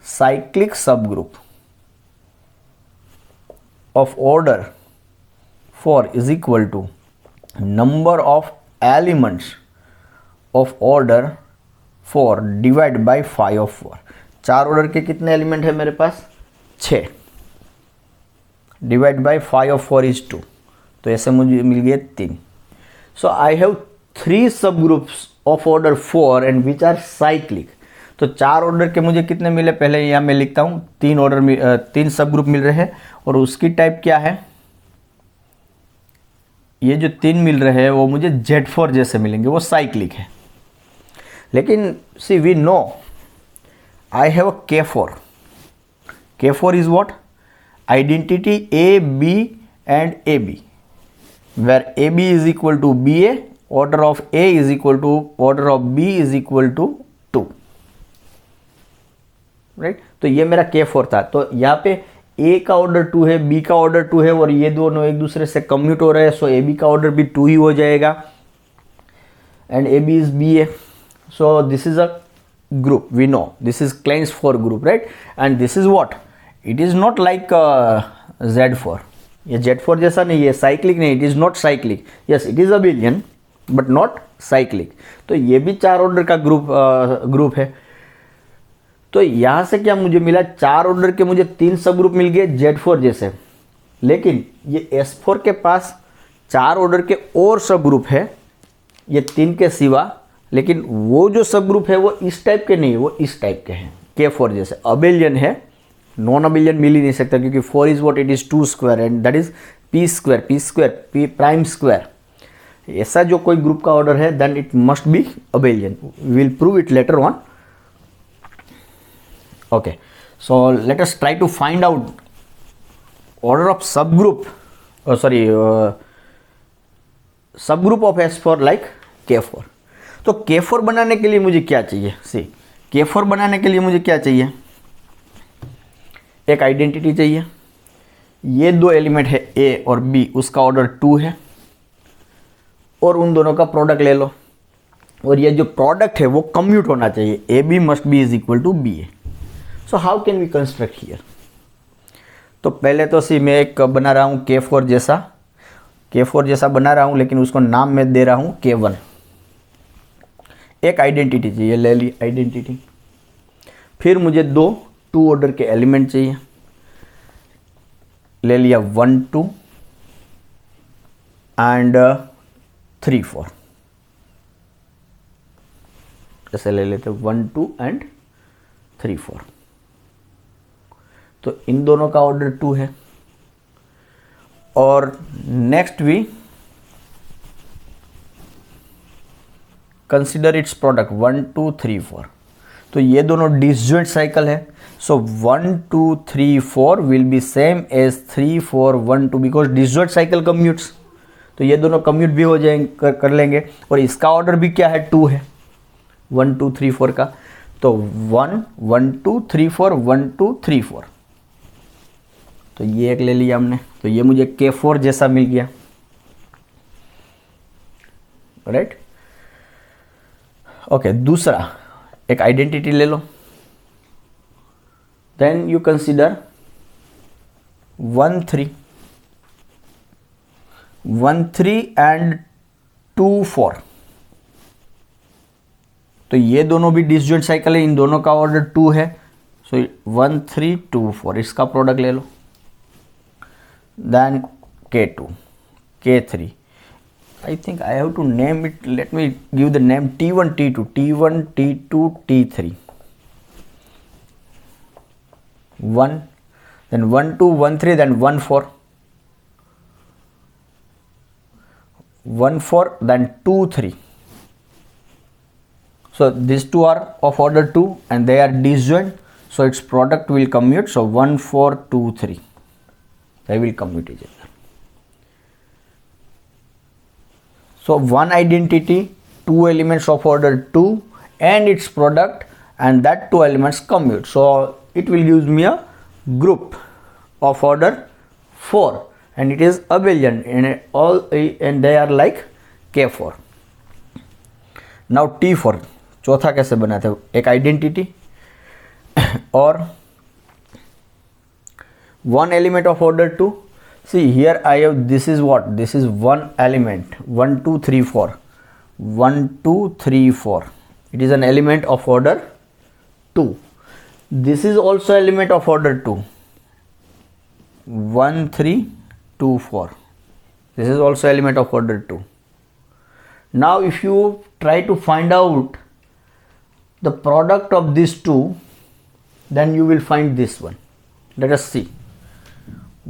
साइक्लिक सब group of order 4 is equal to number of elements of order 4 divide by 5 of 4. 4 order के कितने एलिमेंट है मेरे पास? 6. Divide by 5 of 4 is 2. तो ऐसे मुझे मिल गए 3. सो आई हैव 3 सब groups of order 4 and which are cyclic. तो 4 ऑर्डर के मुझे कितने मिले? पहले यहाँ मैं लिखता हूँ, 3 सब ग्रुप मिल रहे हैं, और उसकी टाइप क्या है? ये जो 3 मिल रहे हैं वो मुझे Z4 जैसे मिलेंगे, वो साइक्लिक है. लेकिन see we know I have a K4. K4 is what? Identity A, B and AB, where AB is equal to BA, order of A is equal to order of B is equal to 2, right? तो ये मेरा K4 था. तो यहाँ पे A का ऑर्डर 2 है, B का ऑर्डर 2 है, और ये दोनों एक दूसरे से कम्यूट हो रहे हैं. सो AB का ऑर्डर भी 2 ही हो जाएगा, and AB is BA. So this is a group, we know this is Kleins 4 group, right? And this is what? It is not like Z4. ये Z4 जैसा नहीं है, साइक्लिक नहीं, it is not cyclic. Yes, it is abelian but not cyclic. तो ये भी 4 ऑर्डर का ग्रुप है. तो यहाँ से क्या मुझे मिला? 4 ऑर्डर के मुझे 3 सब ग्रुप मिल गए Z4 जैसे. लेकिन ये S4 के पास 4 ऑर्डर के और सब ग्रुप है, ये 3 के सिवा. लेकिन वो जो सब ग्रुप है वो इस टाइप के नहीं है, वो इस टाइप के हैं, K4 जैसे. अबेलियन है नॉन अबिलियन मिल ही नहीं सकता, क्योंकि 4 is what, it is 2 square and that is p square p prime square. ऐसा जो कोई ग्रुप का ऑर्डर है then it must be abelian, will prove it later on. Okay, so let us try to find out order of subgroup, सब group of S4 like K4। तो K4 बनाने के लिए मुझे क्या चाहिए? सी, K4 बनाने के लिए मुझे क्या चाहिए? एक आइडेंटिटी चाहिए। ये दो एलिमेंट है A और B, उसका ऑर्डर 2 है, और उन दोनों का प्रोडक्ट ले लो, और ये जो प्रोडक्ट है वो कम्यूट होना चाहिए, AB must be is equal to BA। So how can we construct here? तो पहले तो सी मैं एक बना रहा हूँ K4 जैसा बना रहा हूँ, लेकिन उसको नाम मैं दे रहा हूँ K1। एक आइडेंटिटी चाहिए, ले ली आइडेंटिटी। फिर मुझे दो 2 ऑर्डर के एलिमेंट चाहिए, ले लिया 1 2 एंड 3 4, ऐसे ले लेते 1 2 एंड 3 4। तो इन दोनों का ऑर्डर 2 है, और next we consider its product 1 2 3 4। तो ये दोनों डिसजॉइंट साइकिल है, so 1 2 3 4 will be same as 3 4 1 2, because disjoint cycle commutes. तो ये दोनों कम्यूट भी हो जाएंगे, कर लेंगे, और इसका ऑर्डर भी क्या है? 2 है, 1 2 3 4 का। तो 1 1 2 3 4 1 2 3 4, तो ये एक ले लिया हमने। तो ये मुझे K4 जैसा मिल गया, राइट। ओके, दूसरा एक आइडेंटिटी ले लो, देन यू कंसिडर 1 3 एंड 2 4। तो ये दोनों भी डिसजॉइंट साइकिल है, इन दोनों का ऑर्डर 2 है, सो 1 3 2 4, इसका प्रोडक्ट ले लो। Then K2, K3. I think I have to name it. Let me give the name T1, T2, T1, T2, T3. 1, then 1 2 1 3, then 1 4. 1 4, then 2 3. So these two are of order 2 and they are disjoint. So its product will commute. So 1 4 2 3. They will commute each other. So one identity, 2 elements of order 2 and its product, and that 2 elements commute. So it will give me a group of order 4 and it is abelian and they are like K4. Now T4 चौथा कैसे बनाते हो? एक आइडेंटिटी और one element of order 2. See here I have, this is what, this is one element, 1 2 3 4, 1 2 3 4, it is an element of order 2. This is also element of order 2, 1 3 2 4, this is also element of order 2. Now if you try to find out the product of these two, then you will find this one. Let us see.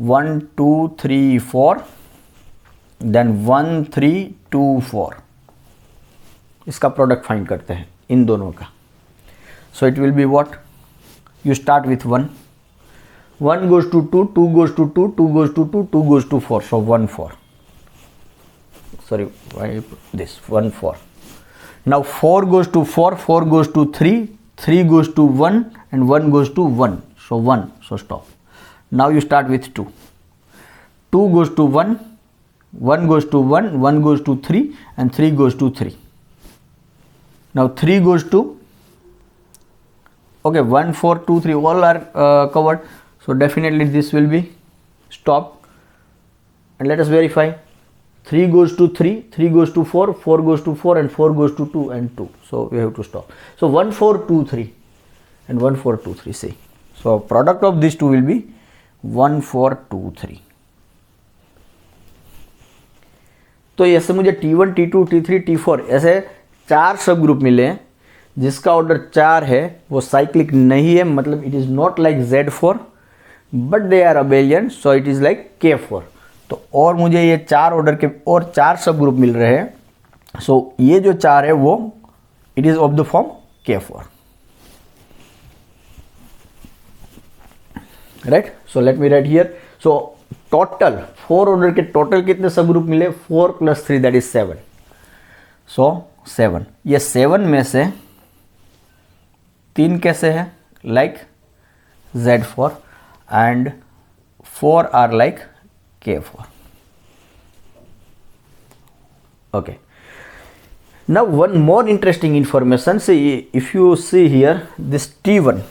1 2 3 4, then 1 3 2 4, इसका प्रोडक्ट फाइंड करते हैं इन दोनों का। सो it will be what, you start with 1, 1 goes to 2, 2 goes to 2, 2 goes to 2, 2 goes to 4, so 1 4. Sorry, why this 1 4. Now 4 goes to 4, 4 goes to 3, 3 goes to 1 and 1 goes to 1, so 1, so stop. Now you start with 2, 2 goes to 1, 1 goes to 1, 1 goes to 3 and 3 goes to 3. Now 3 goes to, okay, 1 4 2 3 all are covered, so definitely this will be stop. And let us verify. 3 goes to 3, 3 goes to 4, 4 goes to 4 and 4 goes to 2 and 2, so we have to stop. So 1 4 2 3 and 1 4 2 3, see. So product of these two will be 1 4 2 3. तो ऐसे मुझे T1 T2 T3 T4 ऐसे 4 सब ग्रुप मिले हैं, जिसका ऑर्डर 4 है, वो साइक्लिक नहीं है, मतलब it is not like Z4 but they are abelian, so it is like K4। तो और मुझे ये 4 ऑर्डर के और 4 सब ग्रुप मिल रहे हैं। सो ये जो 4 है वो it is of the form K4, right. So let me right here. So total 4 order के टोटल कितने सब ग्रुप मिले? 4 + 3 दैट इज 7। सो 7, ये 7 में से 3 कैसे है? Like Z4 and 4 are like K4। Okay, now one more interesting information. See, if you see here this T1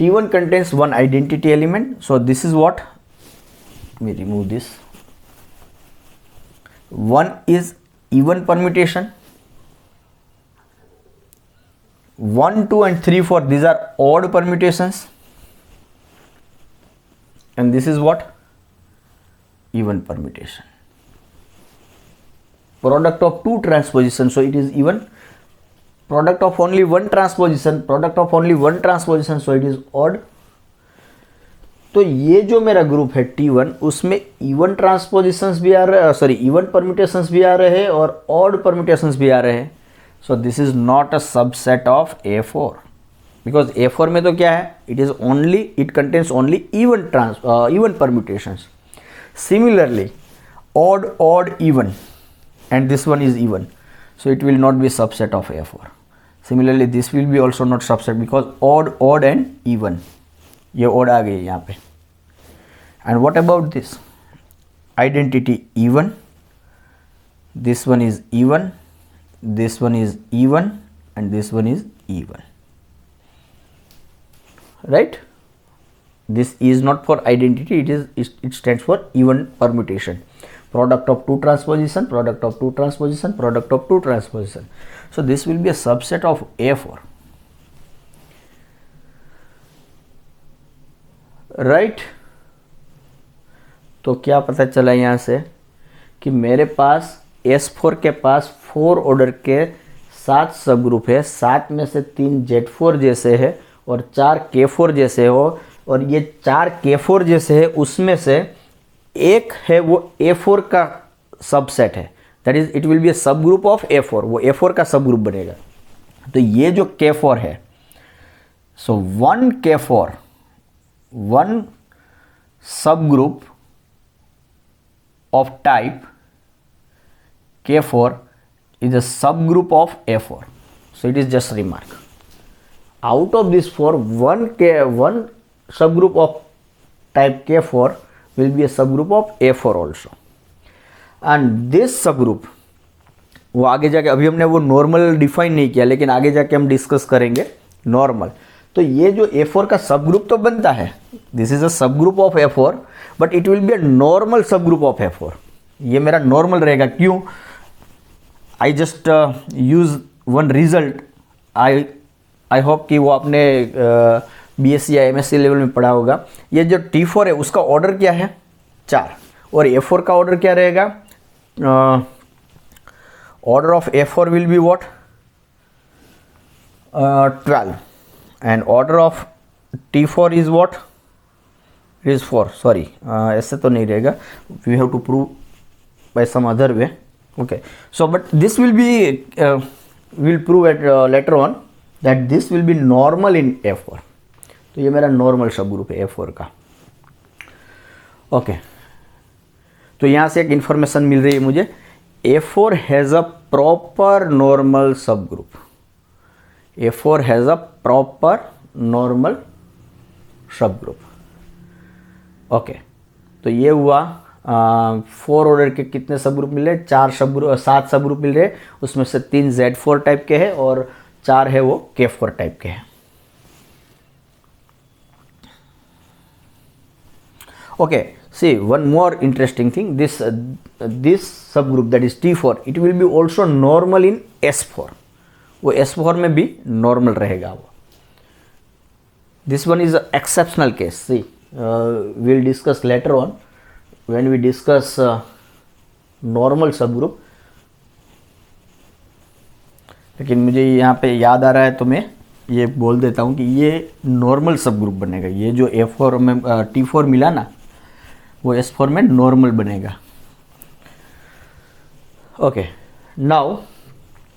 T1 contains one identity element. So this is what, let me remove this. One is even permutation, 1, 2 and 3, 4 these are odd permutations, and this is what? Even permutation. Product of 2 transposition, so it is even. Product of only 1 transposition, product of only 1 transposition, so it is odd. तो ये जो मेरा ग्रुप है T1 उसमें इवन ट्रांसपोजिशंस भी आ रहे हैं, सॉरी इवन परम्यूटेशंस भी आ रहे हैं और ऑड परम्यूटेशंस भी आ रहे हैं। सो this is not a subset of A4, because A4 में तो क्या है? It is only, it contains only even permutations. Similarly, odd, even, and this one is even, so it will not be subset of A4. Similarly, this will be also not subset because odd and even, ये odd आ गई यहाँ पे। And what about this? Identity even, this one is even, this one is even, and this one is even, right? This is not for identity, it stands for even permutation. Product of 2 transposition, product of 2 transposition, product of 2 transposition. So this will be a subset of A4, right? तो क्या पता चला यहाँ से कि मेरे पास S4 के पास 4 ऑर्डर के 7 सब ग्रुप है, 7 में से 3 Z4 जैसे है और 4 K4 जैसे हो, और ये 4 K4 जैसे है उसमें से एक है वो A4 का सबसेट है, that is it will be a sub group of A4, वो A4 का सब ग्रुप बनेगा। तो ये जो K4 है, सो 1 K4, 1 सब group of type K4 is a subgroup of A4, so it is just remark. Out of this 4, one subgroup of type K4 will be a subgroup of A4 also, and this subgroup वो आगे जाके, अभी हमने वो नॉर्मल डिफाइन नहीं किया लेकिन आगे जाके हम डिस्कस करेंगे नॉर्मल। तो ये जो A4 का सब ग्रुप तो बनता है, दिस इज अ सब group of A4, but it will be a normal सब ग्रुप ऑफ A4। ये मेरा नॉर्मल रहेगा, क्यों? I just use one result, I hope कि वो आपने BSc या MSc लेवल में पढ़ा होगा। ये जो T4 है उसका ऑर्डर क्या है? 4, और A4 का ऑर्डर क्या रहेगा? Order of A4 will be what? 12, and order of T4 is what? It is 4, sorry ऐसे तो नहीं रहेगा, we have to prove by some other way. Okay, so but this will be we'll prove at later on that this will be normal in A4। तो ये मेरा नॉर्मल सब ग्रुप है A4 का। ओके, तो यहाँ से एक इंफॉर्मेशन मिल रही है मुझे, A4 has a proper normal सब group, A4 has a proper normal सब ग्रुप। ओके, तो ये हुआ 4 ऑर्डर के कितने सब ग्रुप मिल रहे? 7 सब ग्रुप मिल रहे, उसमें से 3 Z4 टाइप के हैं और 4 है वो K4 टाइप के हैं। Okay, see one more interesting thing, this sub group that is T4, it will be also normal in S4, वो S4 में भी नॉर्मल रहेगा वो। This one is exceptional case, see we'll discuss later on when we discuss normal subgroup। लेकिन मुझे यहाँ पे याद आ रहा है तो मैं ये बोल देता हूँ कि ये नॉर्मल सब ग्रुप बनेगा। ये जो A4 में T4 मिला ना, वो S4 में नॉर्मल बनेगा। Okay, now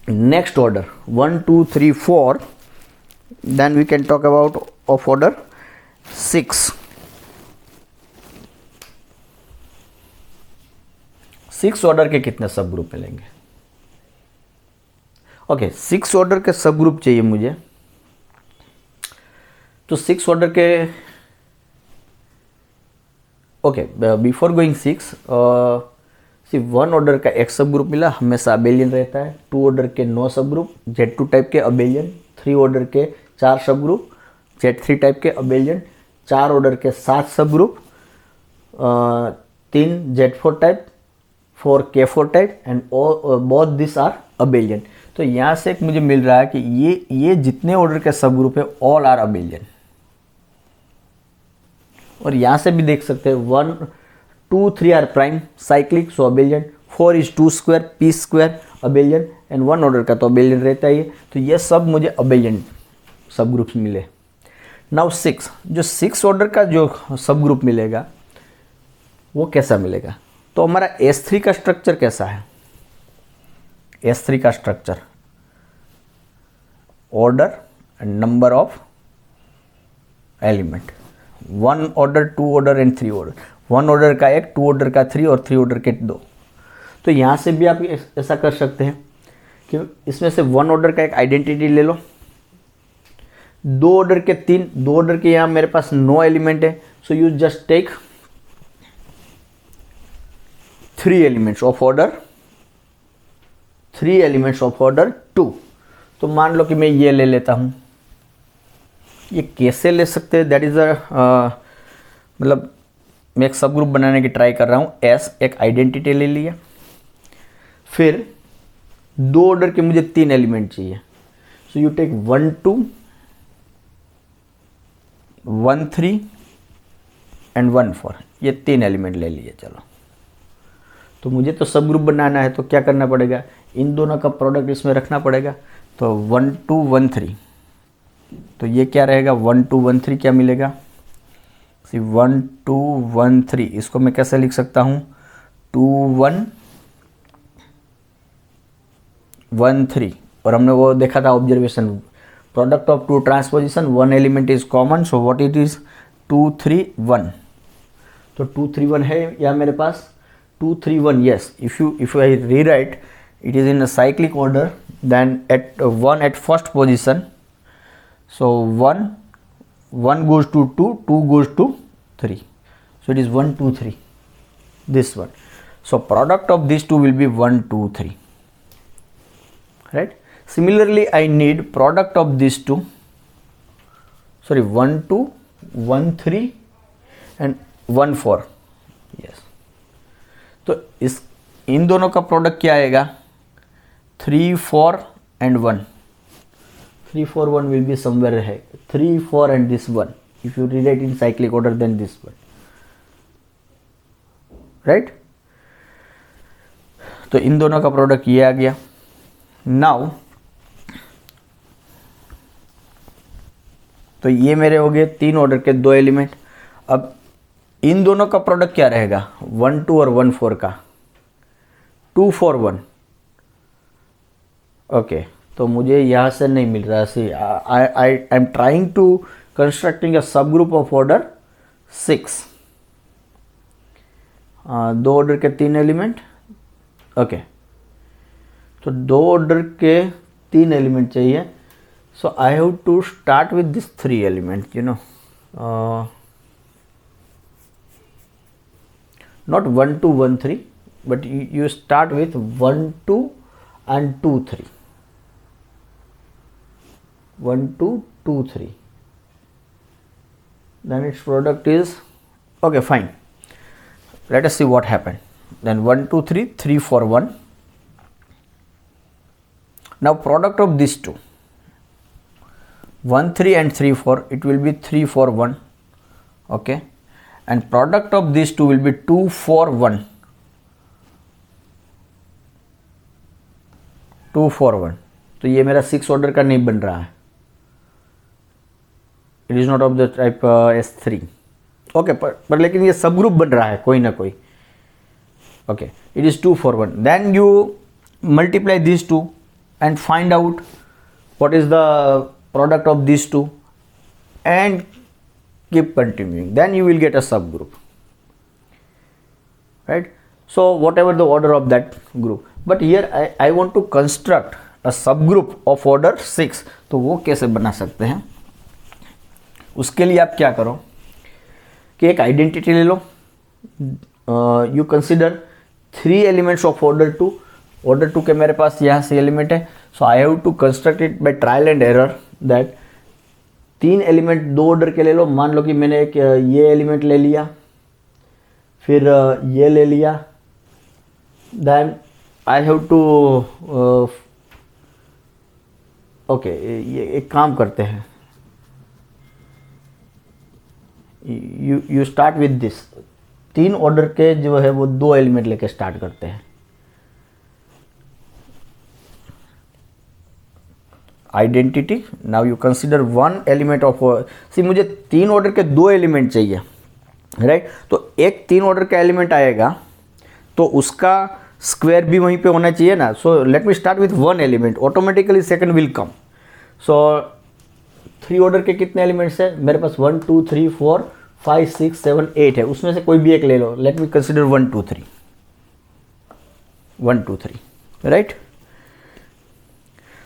next order 1 2 3 4, then we can talk about of order 6। 6 order के कितने सब ग्रुप मिलेंगे? ओके, 6 ऑर्डर के सब ग्रुप चाहिए मुझे। तो 6 ऑर्डर के, ओके, बिफोर गोइंग 6, सिर्फ 1 ऑर्डर का एक सब ग्रुप मिला, हमेशा अबेलियन रहता है। 2 ऑर्डर के 9 सब ग्रुप, Z2 टाइप के अबेलियन। 3 ऑर्डर के 4 सब ग्रुप, Z3 टाइप के अबेलियन। 4 ऑर्डर के 7 subgroup, 3 Z4 type, 4 K4 type, and both this are abelian. तो यहाँ से एक मुझे मिल रहा है कि ये जितने ऑर्डर के सब ग्रुप है ऑल आर अबेलियन। और यहाँ से भी देख सकते हैं 1 2 3 are prime cyclic, so abelian. 4 is 2 square p square abelian, and 1 order का तो अबेलियन रहता ही है। तो ये सब मुझे अबेलियन सब ग्रुप्स मिले। नाउ 6, जो 6 ऑर्डर का जो सब ग्रुप मिलेगा वो कैसा मिलेगा? तो हमारा S3 का स्ट्रक्चर कैसा है? S3 का structure order and number of element, 1 order, 2 order and 3 order. 1 order का 1, 2 ऑर्डर का 3 और 3 ऑर्डर के 2। तो यहाँ से भी आप ऐसा कर सकते हैं कि इसमें से 1 ऑर्डर का एक आइडेंटिटी ले लो, 2 ऑर्डर के 3, 2 ऑर्डर के यहाँ मेरे पास 9 एलिमेंट है, so you just take 3 elements of order 3 elements of order 2। तो मान लो कि मैं ये ले लेता हूँ। ये कैसे ले सकते हैं? दैट इज मतलब मैं एक सब ग्रुप बनाने की ट्राई कर रहा हूँ। S एक आइडेंटिटी ले लिया, फिर 2 ऑर्डर के मुझे 3 एलिमेंट चाहिए, सो यू टेक 1 2 1 3 एंड 1 4। ये 3 एलिमेंट ले लिए। चलो, तो मुझे तो सब ग्रुप बनाना है, तो क्या करना पड़ेगा? इन दोनों का प्रोडक्ट इसमें रखना पड़ेगा। तो 1 2 1 3, तो ये क्या रहेगा? 1 2 1 3 क्या मिलेगा? 1 2 1 3, इसको मैं कैसे लिख सकता हूँ? 2 1 1 3। और हमने वो देखा था observation, product of 2 transposition, 1 element is common, so what it is? 2 3 1। तो 2 3 1 है या मेरे पास 2 3 1। yes, if I rewrite, it is in a cyclic order, then at 1 at first position, so 1 goes to 2, 2 goes to 3, so it is 1 2 3, this one. So product of these two will be 1 2 3, right? Similarly, I need product of these two, sorry, 1 2 1 3 and 1 4, yes. तो इन दोनों का प्रोडक्ट क्या आएगा? 3 4 and 1। 3 4 1 will be somewhere है, 3 4 and this one. If you rewrite in cyclic order, then this one, right? तो इन दोनों का प्रोडक्ट ये आ गया। नाउ तो ये मेरे हो गए 3 ऑर्डर के 2 एलिमेंट। अब इन दोनों का प्रोडक्ट क्या रहेगा? 1 2 और 1 4 का 2 4 1। ओके, तो मुझे यहाँ से नहीं मिल रहा। See I am trying to constructing a सब ग्रुप ऑफ ऑर्डर 6। 2 ऑर्डर के 3 एलिमेंट। ओके, तो 2 ऑर्डर के 3 एलिमेंट चाहिए, so I have to start with this 3 element, you know, not 1 2 1 3, but you start with 1 2 and 2 3, 1 2 2 3, then its product is okay, fine. Let us see what happened. Then 1 2 3 3 4 1. Now product of these two, 1 3 and 3 4, it will be 3 4 1. Okay, and product of these two will be 2 4 1, 2 4 1। तो ये मेरा 6 ऑर्डर का नहीं बन रहा है, it is not of the type S3. Okay, पर लेकिन ये सब ग्रुप बन रहा है कोई ना कोई. Okay, it is 2 for 1. Then you multiply this two and find out what is the product of these two and keep continuing, then you will get a subgroup, right? So whatever the order of that group, but here I want to construct a subgroup of order 6. तो वो कैसे बना सकते हैं? उसके लिए आप क्या करो कि एक आइडेंटिटी ले लो. You consider 3 elements of order 2. Order 2 के मेरे पास यहाँ से एलिमेंट है, so I have to construct it by trial and error. That 3 element 2 order के ले लो. मान लो कि मैंने एक ये एलिमेंट ले लिया, फिर ये ले लिया. Then I have to okay, ये एक काम करते हैं, you start with this. 3 order के जो है वो 2 एलिमेंट लेके स्टार्ट करते हैं. Identity, now you consider 1 element of, see मुझे 3 ऑर्डर के 2 एलिमेंट चाहिए, राइट? तो एक 3 ऑर्डर का एलिमेंट आएगा तो उसका स्क्वायर भी वहीं पे होना चाहिए ना. सो let me start with 1 element, automatically second will come. So 3 order के कितने एलिमेंट्स है मेरे पास? 1 2 3 4 5 6 7 8 है. उसमें से कोई भी एक ले लो. Let me consider 1 2 3, 1 2 3, right?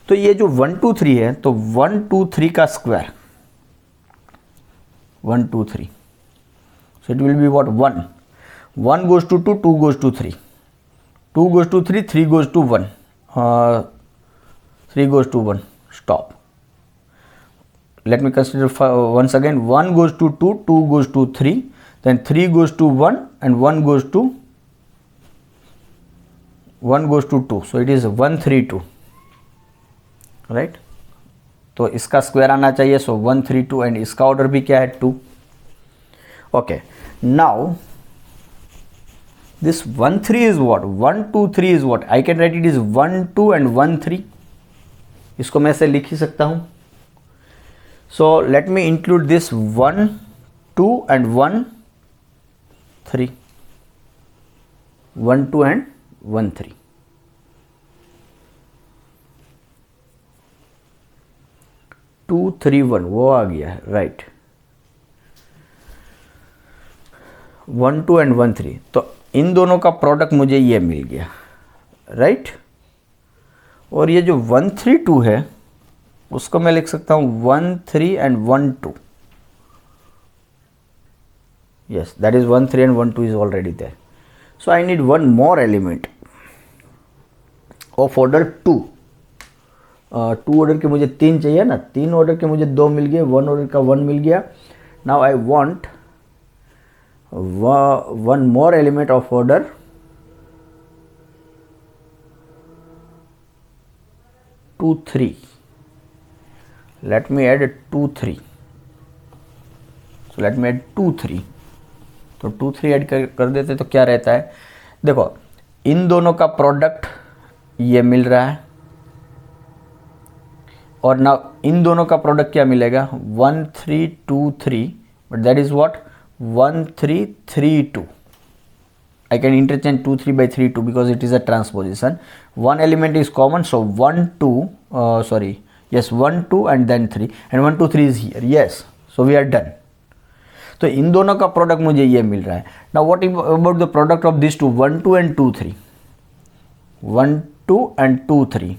तो ये जो 1 2 3 है, तो 1 2 3 का square 1 2 3, so it will be what? 1 1 goes to 2, 2 goes to 3, 2 goes to 3, 3 goes to 1, 3 goes to 1. Stop. Let me consider once again. 1 goes to 2, 2 goes to 3, then 3 goes to 1 and 1 goes to 2. So it is 1 3 2. Right? तो इसका स्क्वायर आना चाहिए. सो 1 3 2 एंड इसका ऑर्डर भी क्या है? 2. Okay, now this 1 3 is what? 1 2 3 is what? I can write it is 1 2 and 1 3. इसको मैं ऐसे लिख ही सकता हूं. सो let me include this 1 2 and 1 3, 1 2 and 1 3. 2 3 1 वो आ गया है, राइट? 1 2 एंड 1 3. तो इन दोनों का प्रोडक्ट मुझे ये मिल गया, राइट? और ये जो 1 3 2 है उसको मैं लिख सकता हूँ 1 3 and 1 2. Yes, that is 1 3 and 1 2 is already there. So I need 1 more element of order 2. 2 order के मुझे 3 चाहिए ना. 3 ऑर्डर के मुझे 2 मिल गए, 1 ऑर्डर का 1 मिल गया. Now I want 1 more element of order 2 3. Let me add 2 3. So let me add 2 3. तो 2 3 ऐड कर देते तो क्या रहता है? देखो, इन दोनों का प्रोडक्ट ये मिल रहा है, और ना इन दोनों का प्रोडक्ट क्या मिलेगा? 1 3 2 3, but that is what? 1 3 3 2. I can interchange 2 3 by 3 2 because it is a transposition. One element is common, so 1 2 1 2 and then 3, and 1 2 3 is here. Yes, so we are done. तो इन दोनों का प्रोडक्ट मुझे ये मिल रहा है. Now what about the product of these two? 1 2 and 2 3, 1 2 and 2 3.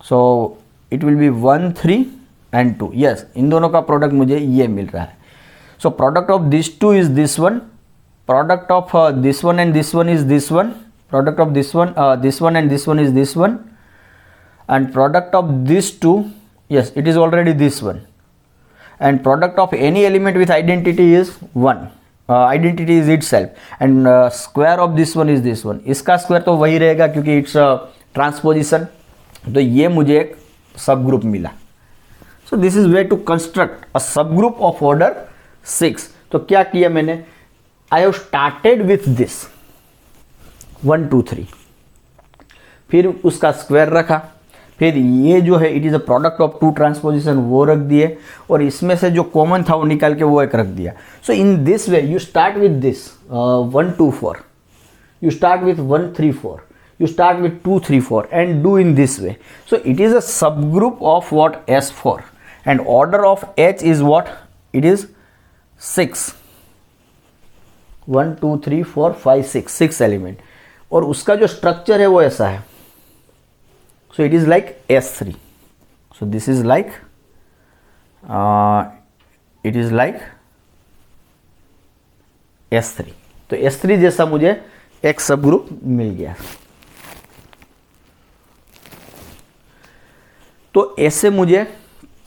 So it will be 1 3 and 2. Yes, इन दोनों का प्रोडक्ट मुझे ये मिल रहा है. So product of these two is this one. Product of this one and this one is this one. Product of this one and this one is this one. And product of these two, yes, it is already this one. And product of any element with identity is 1. Identity is itself. And square of this one is this one. इसका स्क्वायर तो वही रहेगा क्योंकि it's ट्रांसपोजिशन. तो ये मुझे एक सब ग्रुप मिला. So this is way to construct a सब ग्रुप ऑफ ऑर्डर 6. तो क्या किया मैंने? I have started with this 1 2 3, फिर उसका स्क्वायर रखा, फिर ये जो है it is a product of two transposition, वो रख दिए, और इसमें से जो कॉमन था वो निकाल के वो एक रख दिया. So in this way you start with this 1 2 4, you start with 1 3 4, you start with 2 3 4 and do in this way. So it is a subgroup of what? S4, and order of H is what? It is 6. 1 2 3 4 5 6 element, और उसका जो स्ट्रक्चर है वो ऐसा है. So it is like S3. So this is like it is like S3. तो S3 जैसा मुझे एक सब ग्रुप मिल गया. तो ऐसे मुझे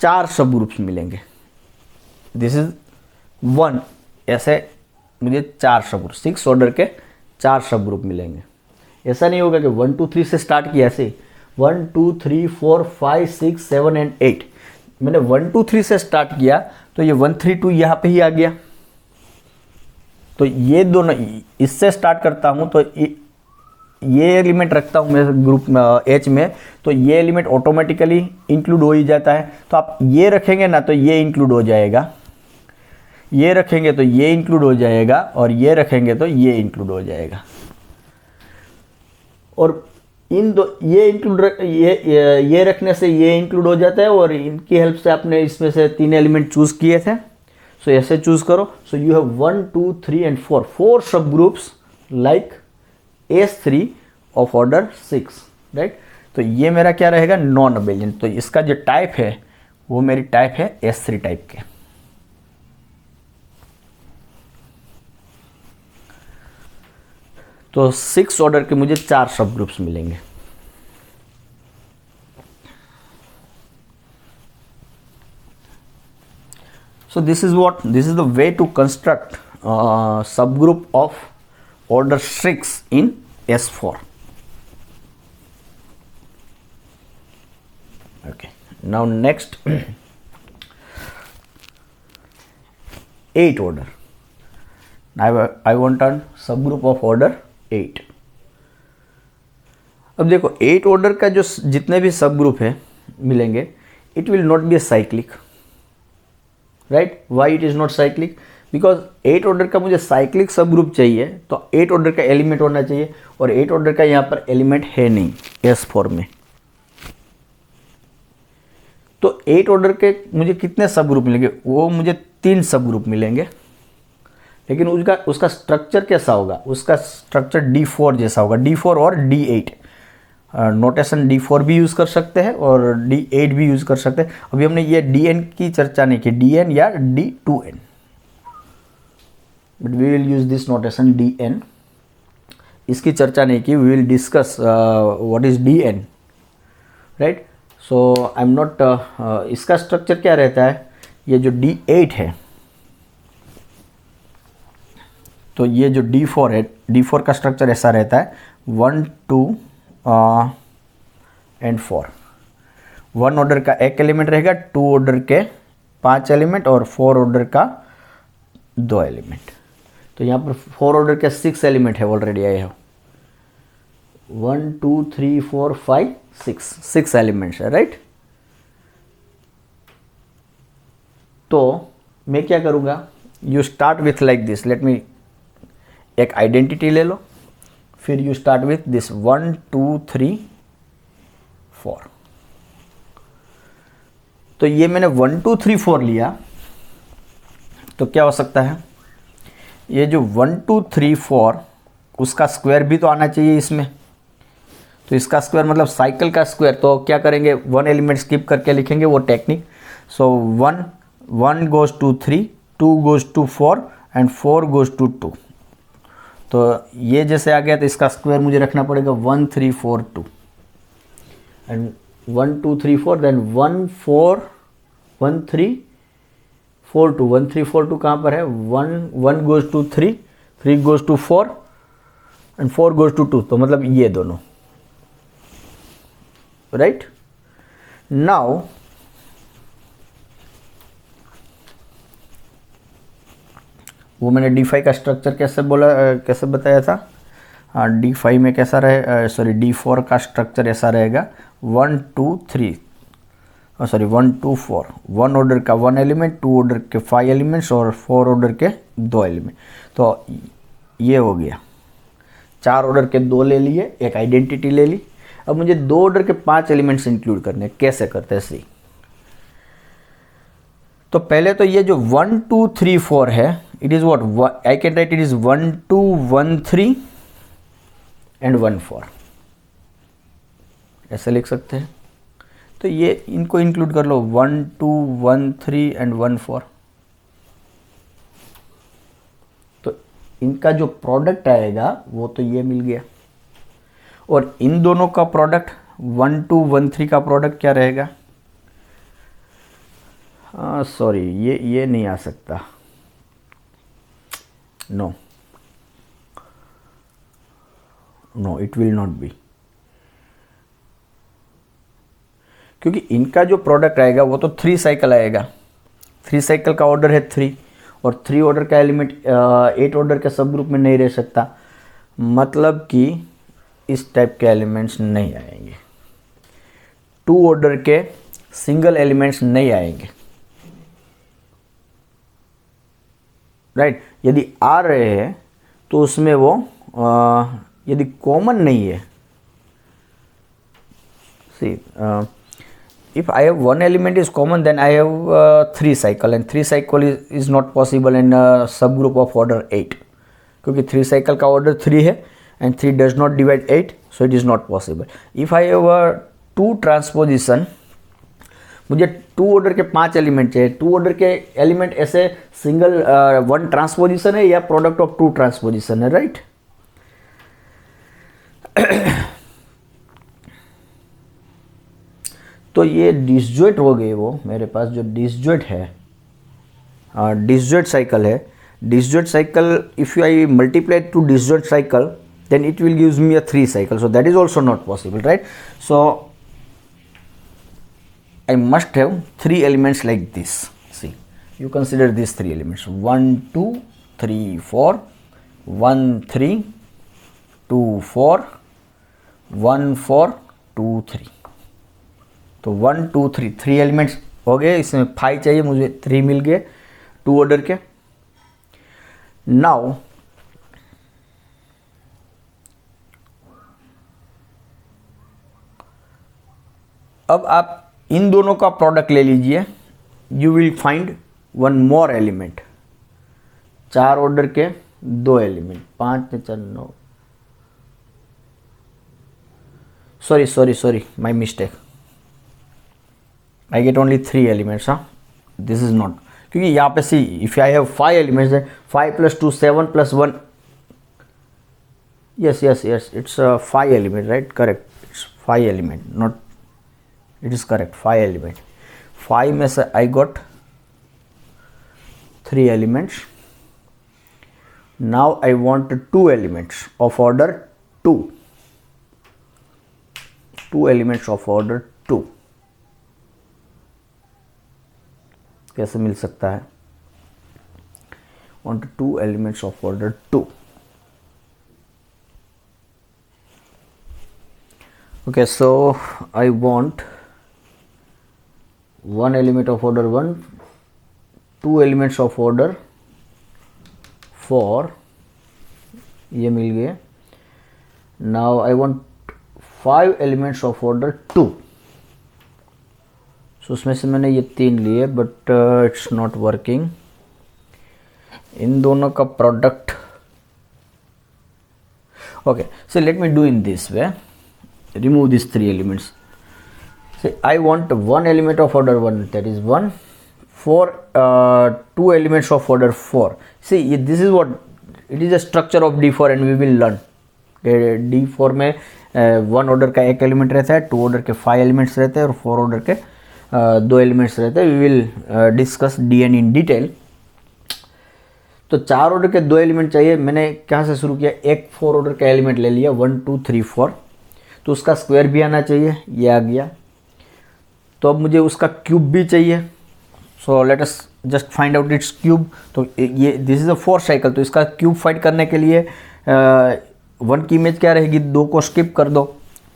4 सब ग्रुप्स मिलेंगे. दिस इज 1, ऐसे मुझे 4 सब ग्रुप, 6 ऑर्डर के 4 सब ग्रुप मिलेंगे. ऐसा नहीं होगा कि 1 2 3 से स्टार्ट किया ऐसे 1 2 3 4 5 6 7 एंड 8. मैंने 1 2 3 से स्टार्ट किया तो ये 1 3 2 यहाँ पे ही आ गया. तो ये दोनों, इससे स्टार्ट करता हूँ तो ये एलिमेंट रखता हूँ मैं ग्रुप एच में, तो ये एलिमेंट ऑटोमेटिकली इंक्लूड हो ही जाता है. तो आप ये रखेंगे ना तो ये इंक्लूड हो जाएगा, ये रखेंगे तो ये इंक्लूड हो जाएगा, और ये रखेंगे तो ये इंक्लूड हो जाएगा. और इन दो ये इंक्लूड ये रखने से ये इंक्लूड हो जाता है, और इनकी हेल्प से आपने इसमें से 3 एलिमेंट चूज किए थे. सो ऐसे चूज करो. सो यू हैव 1 2 3 एंड 4 सब groups like S3 of order 6, right. तो ये मेरा क्या रहेगा? Non abelian. तो इसका जो टाइप है वो मेरी टाइप है S3 टाइप के. तो 6 ऑर्डर के मुझे 4 सब ग्रुप्स मिलेंगे. So this is the way to construct subgroup of order 6 in S4. Okay, now next 8 order. I want a subgroup of order 8. अब देखो 8 ऑर्डर का जो जितने भी सब ग्रुप है मिलेंगे, it will not B a cyclic, right. Why it is not cyclic? Because 8 order का मुझे साइक्लिक सब ग्रुप चाहिए तो 8 ऑर्डर का एलिमेंट होना चाहिए, और 8 ऑर्डर का यहाँ पर एलिमेंट है नहीं S4 में. तो 8 ऑर्डर के मुझे कितने सब ग्रुप मिलेंगे? वो मुझे 3 सब ग्रुप मिलेंगे. लेकिन उसका स्ट्रक्चर कैसा होगा? उसका स्ट्रक्चर D4 जैसा होगा, D4 और D8. नोटेशन D4 भी यूज़ कर सकते हैं और D8 भी यूज़ कर सकते हैं. अभी हमने ये DN की चर्चा नहीं की, DN या D2N, but we will use this notation DN. इसकी चर्चा नहीं की. We will discuss what is DN, right. So I am not, इसका स्ट्रक्चर क्या रहता है? ये जो D8 है, तो ये जो D4 है, D4 का स्ट्रक्चर ऐसा रहता है 1 2 एंड 4. 1 ऑर्डर का एक एलिमेंट रहेगा, 2 ऑर्डर के 5 एलिमेंट, और 4 ऑर्डर का 2 एलिमेंट. तो यहाँ पर 4 ऑर्डर के 6 एलिमेंट है ऑलरेडी आए हो. 1 2 3 4 5 6 एलिमेंट्स है, राइट. तो मैं क्या करूँगा? You start with like this. Let me, एक आइडेंटिटी ले लो, फिर यू स्टार्ट विथ दिस 1 2 3 4. तो ये मैंने 1 2 3 4 लिया, तो क्या हो सकता है? ये जो 1 2 3 4 उसका स्क्वायर भी तो आना चाहिए इसमें. तो इसका स्क्वायर मतलब साइकिल का स्क्वायर. तो क्या करेंगे? 1 एलिमेंट स्किप करके लिखेंगे वो technique. So 1 goes to 3, 2 goes to 4 and 4 goes to 2. तो ये जैसे आ गया तो इसका स्क्वायर मुझे रखना पड़ेगा 1 3 4 2 एंड 1 2 3 4, देन 1 4 1 3 4 2. 1 3 4 2 कहाँ पर है? 1 goes to 3, 3 goes to 4 and 4 goes to 2. तो मतलब ये दोनों, राइट. नाउ वो मैंने D5 का स्ट्रक्चर कैसे बताया था? हाँ D5 में कैसा रहे, सॉरी D4 का स्ट्रक्चर ऐसा रहेगा 1 2 3, सॉरी 1 2 4, 1 ऑर्डर का 1 एलिमेंट, 2 ऑर्डर के 5 एलिमेंट्स और 4 ऑर्डर के 2 एलिमेंट। तो ये हो गया, 4 ऑर्डर के 2 ले लिए, एक आइडेंटिटी ले ली। अब मुझे 2 ऑर्डर के 5 एलिमेंट्स इंक्लूड करने, कैसे करते हैं सी। तो पहले तो ये जो 1 2 3 4 है, it is what I can write, it is 1 2 1 3 and 1 4, ऐसे लिख सकते हैं। तो ये इनको इंक्लूड कर लो, 1 2 1 3 एंड 1 4। तो इनका जो प्रोडक्ट आएगा वो तो ये मिल गया, और इन दोनों का प्रोडक्ट 1 2 1 3 का प्रोडक्ट क्या रहेगा, सॉरी ये नहीं आ सकता, no no it will not be, क्योंकि इनका जो प्रोडक्ट आएगा वो तो 3 साइकिल आएगा। 3 साइकिल का ऑर्डर है 3, और 3 ऑर्डर का एलिमेंट 8 ऑर्डर के सब ग्रुप में नहीं रह सकता, मतलब कि इस टाइप के एलिमेंट्स नहीं आएंगे। 2 ऑर्डर के सिंगल एलिमेंट्स नहीं आएंगे, राइट। यदि आ रहे हैं तो उसमें वो यदि कॉमन नहीं है, सी if I have 1 element is common, then I have 3 cycle, and 3 cycle is not possible in a subgroup of order 8, क्योंकि 3 cycle का order 3 है and 3 does not divide 8, so it is not possible. If I have a 2 transposition, मुझे 2 ऑर्डर के 5 एलिमेंट चाहिए। 2 ऑर्डर के एलिमेंट ऐसे सिंगल 1 ट्रांसपोजिशन है या प्रोडक्ट ऑफ 2 ट्रांसपोजिशन है, राइट। तो ये डिसजॉइंट हो गए, वो मेरे पास जो डिसजॉइंट है, डिसजॉइंट साइकिल है। Disjoint cycle, if you I multiply two disjoint cycle, then it will gives me a 3 cycle, so that is also not possible, right? So I must have 3 elements like this. See, you consider these 3 elements, 1 2 3 4, 1 3 2 4, 1 4 2 3। तो 1 2 3 एलिमेंट्स हो गए, इसमें 5 चाहिए, मुझे 3 मिल गए 2 ऑर्डर के। नाउ अब आप इन दोनों का प्रोडक्ट ले लीजिए, you will find 1 more element. 4 order के 2 element, 5 4 9, sorry my mistake, I get only 3 elements. हाँ, दिस इज नॉट, क्योंकि यहाँ पे see if I have 5 elements है, 5 + 2 7 + 1, yes it's 5 element, right? Correct, it's 5 element, not, it is correct, 5 element। 5 में से I got 3 elements। now I want 2 elements of order 2, 2 elements of order 2। कैसे मिल सकता है? want 2 elements of order 2। okay, so I want 1 element of order 1, 2 elements of order 4, ये मिल गए। now I want 5 elements of order 2, so उसमें से मैंने ये 3 लिए, but it's not working। इन दोनों का product, okay, so let me do in this way, remove these 3 elements। say I want 1 element of order 1, that is 1, 2 elements of order 4। see this is what it is, a structure of D4 and we will learn। D4 में 1 ऑर्डर का 1 एलिमेंट रहता है, 2 ऑर्डर के 5 एलिमेंट्स रहते हैं और 4 ऑर्डर के 2 एलिमेंट्स रहते हैं। We will discuss DN in detail. तो 4 ऑर्डर के 2 एलिमेंट चाहिए। मैंने कहाँ से शुरू किया, एक 4 ऑर्डर का एलिमेंट ले लिया, 1 2 3 4, तो उसका स्क्वायर भी आना चाहिए, ये आ गया। तो अब मुझे उसका क्यूब भी चाहिए, सो let us just find out it's cube. तो ये दिस इज़ अ 4 साइकिल, तो इसका क्यूब फाइंड करने के लिए 1 की इमेज क्या रहेगी, 2 को स्किप कर दो,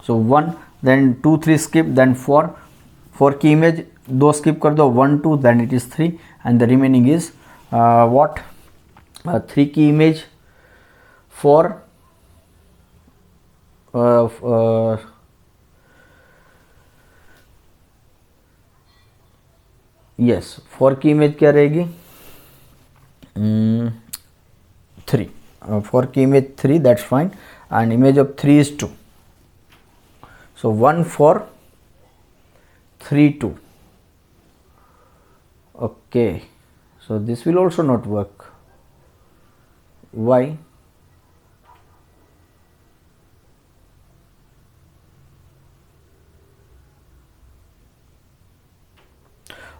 सो 1, देन 2 3 स्किप, देन 4, 4 की इमेज 2 स्किप कर दो, 1 2, then it is 3 and the remaining is what, 3 की इमेज 4, यस 4 की इमेज क्या रहेगी, 3, 4 की image 3, that's fine, and image of 3 is 2, so 1 4 3 2, okay, so this will also not work. Why?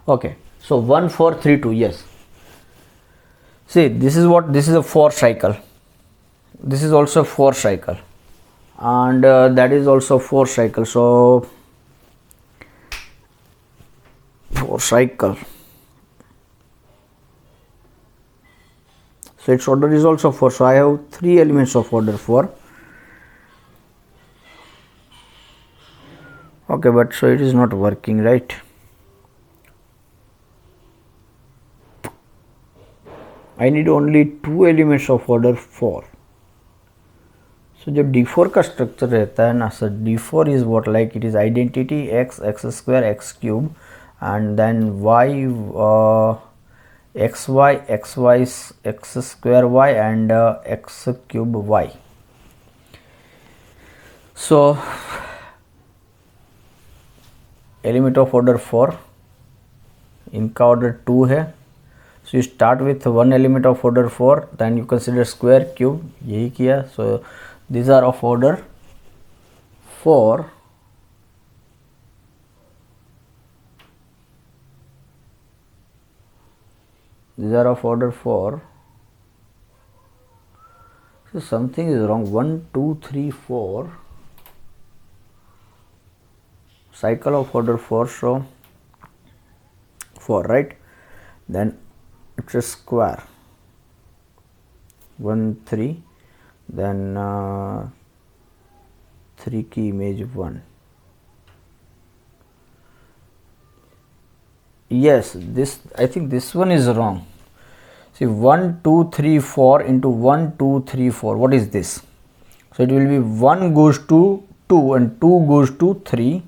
Okay, so 1 4 3 2, yes, see this is what, this is a 4 cycle, this is also 4 cycle, and that is also 4 cycle, so 4 cycle, so its order is also 4, so I have 3 elements of order 4. Okay, but so it is not working, right? I need only 2 elements of order 4. So जब D4 का स्ट्रक्चर रहता है ना sir, D4 is what, like it is identity x, x square, x cube, and then y, xy, xy, x square y, and x cube y. So element of order 4, इनका ऑर्डर 2 है, so you start with 1 element of order 4, then you consider square cube, यही किया, सो these are of order 4, these are of order 4, so something is wrong, 1 2 3 4, cycle of order 4, so 4, right, then it's a square, 1 3, then 3 की image 1, yes, this, I think this one is wrong, see 1 2 3 4 into 1 2 3 4, what is this, so it will be 1 goes to 2 and 2 goes to 3,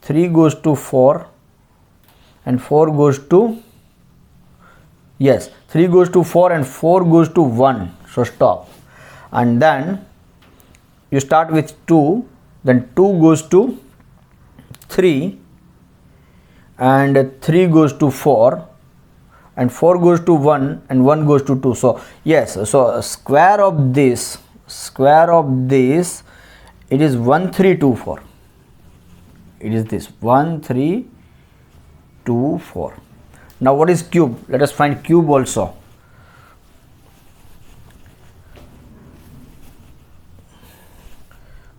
3 goes to 4 and 4 goes to, yes, 3 goes to 4 and 4 goes to 1, so stop, and then you start with 2, then 2 goes to 3 and 3 goes to 4 and 4 goes to 1 and 1 goes to 2, so yes, so square of this, it is 1 3 2 4, it is this 1 3 2 4. Now what is cube? Let us find cube also.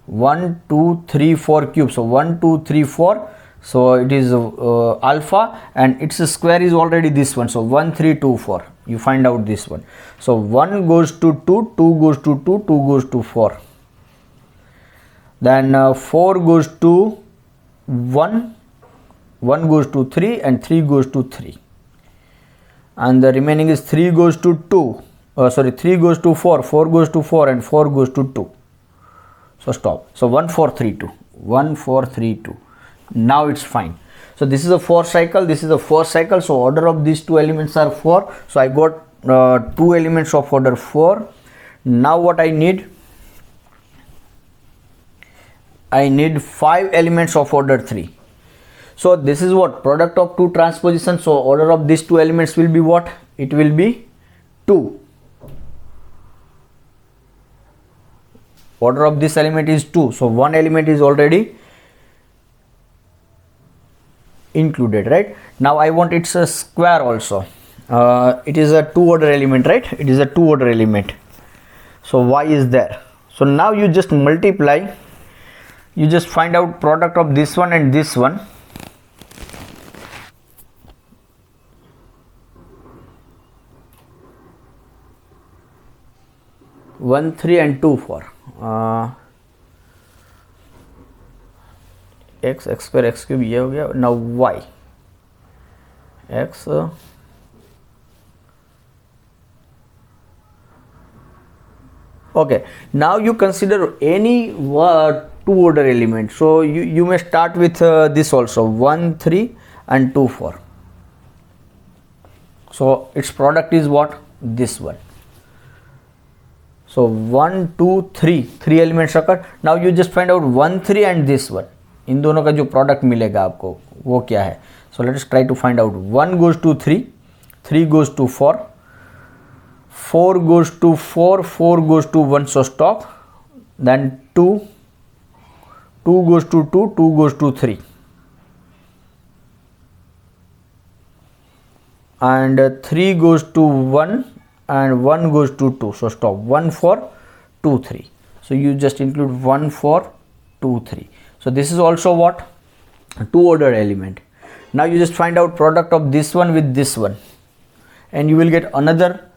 One, 2, 3, 4 cube. So 1 2 3 4. So it is alpha, and its square is already this one. So 1 3 2 4. You find out this one. So 1 goes to 2, 2 goes to 2, 2 goes to 4. Then 4 goes to 1, 1 goes to 3, and 3 goes to 3. And the remaining is 3 goes to 2, 3 goes to 4, 4 goes to 4, and 4 goes to 2. So stop. So 1 4 3 2, 1 4 3 2. Now it's fine. So this is a 4 cycle, this is a 4 cycle. So order of these two elements are 4. So I got 2 elements of order 4. Now what I need? I need 5 elements of order 3. So this is what, product of two transpositions. So order of these two elements will be what? It will be 2. Order of this element is 2. So one element is already included, right? Now I want its a square also. It is a 2 order element, right? It is a 2 order element. So y is there. So now you just multiply. You just find out product of this one and this one. 1 3 and 2 4, x square x cube ये हो गया. Now y x okay. Now you consider any two order element. So you may start with this also, 1 3 and 2 4. So its product is what? This one. So 1 2 3 3 elements occur. Now you just find out 1 3 and this one. इन दोनों का जो प्रोडक्ट मिलेगा आपको वो क्या है? So let us try to find out. 1 goes to 3, 3 goes to 4, 4 goes to 4, 4 goes to 1, so stop. Then 2, 2 goes to 2, 2 goes to 3. And 3 goes to 1 and 1 goes to 2, so stop. 1 4 2 3. So you just include 1 4 2 3. So this is also what? Two order element. Now you just find out product of this one with this one and you will get another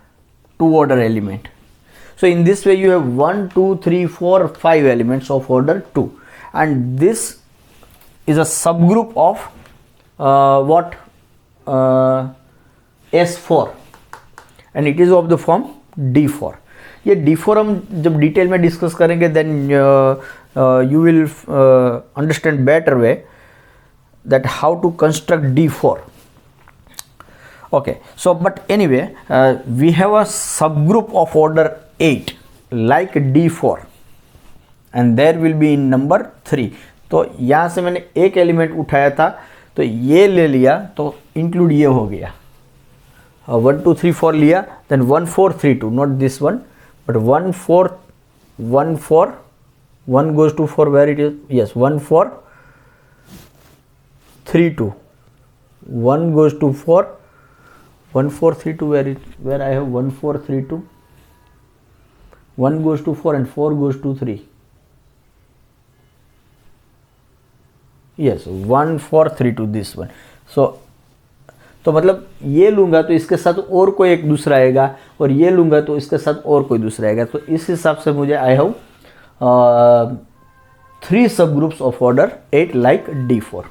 two order element. So in this way you have 1 2 3 4 5 elements of order 2, and this is a subgroup of what? S4, and it is of the form D4. ये D4 हम जब डिटेल में डिस्कस करेंगे then you will understand better way that how to construct D4. Okay, so but anyway we have a subgroup of order 8 like D4 and there will be in number 3. तो यहाँ से मैंने एक एलिमेंट उठाया था तो ये ले लिया तो इंक्लूड ये हो गया. 1 2 3 4 लिया, then 1 4 3 2, not this one but 1 4 1 4, 1 goes to 4 where it is, yes, 1 4 3 2, 1 goes to 4, 1 4 3 2 where I have 1 4 3 2, 1 goes to 4 and 4 goes to 3, yes, 1 4 3 2, this one. तो मतलब ये लूँगा तो इसके साथ और कोई एक दूसरा आएगा और ये लूँगा तो इसके साथ और कोई दूसरा आएगा. तो इस हिसाब से मुझे आई हैव 3 सब groups of order 8 like D4.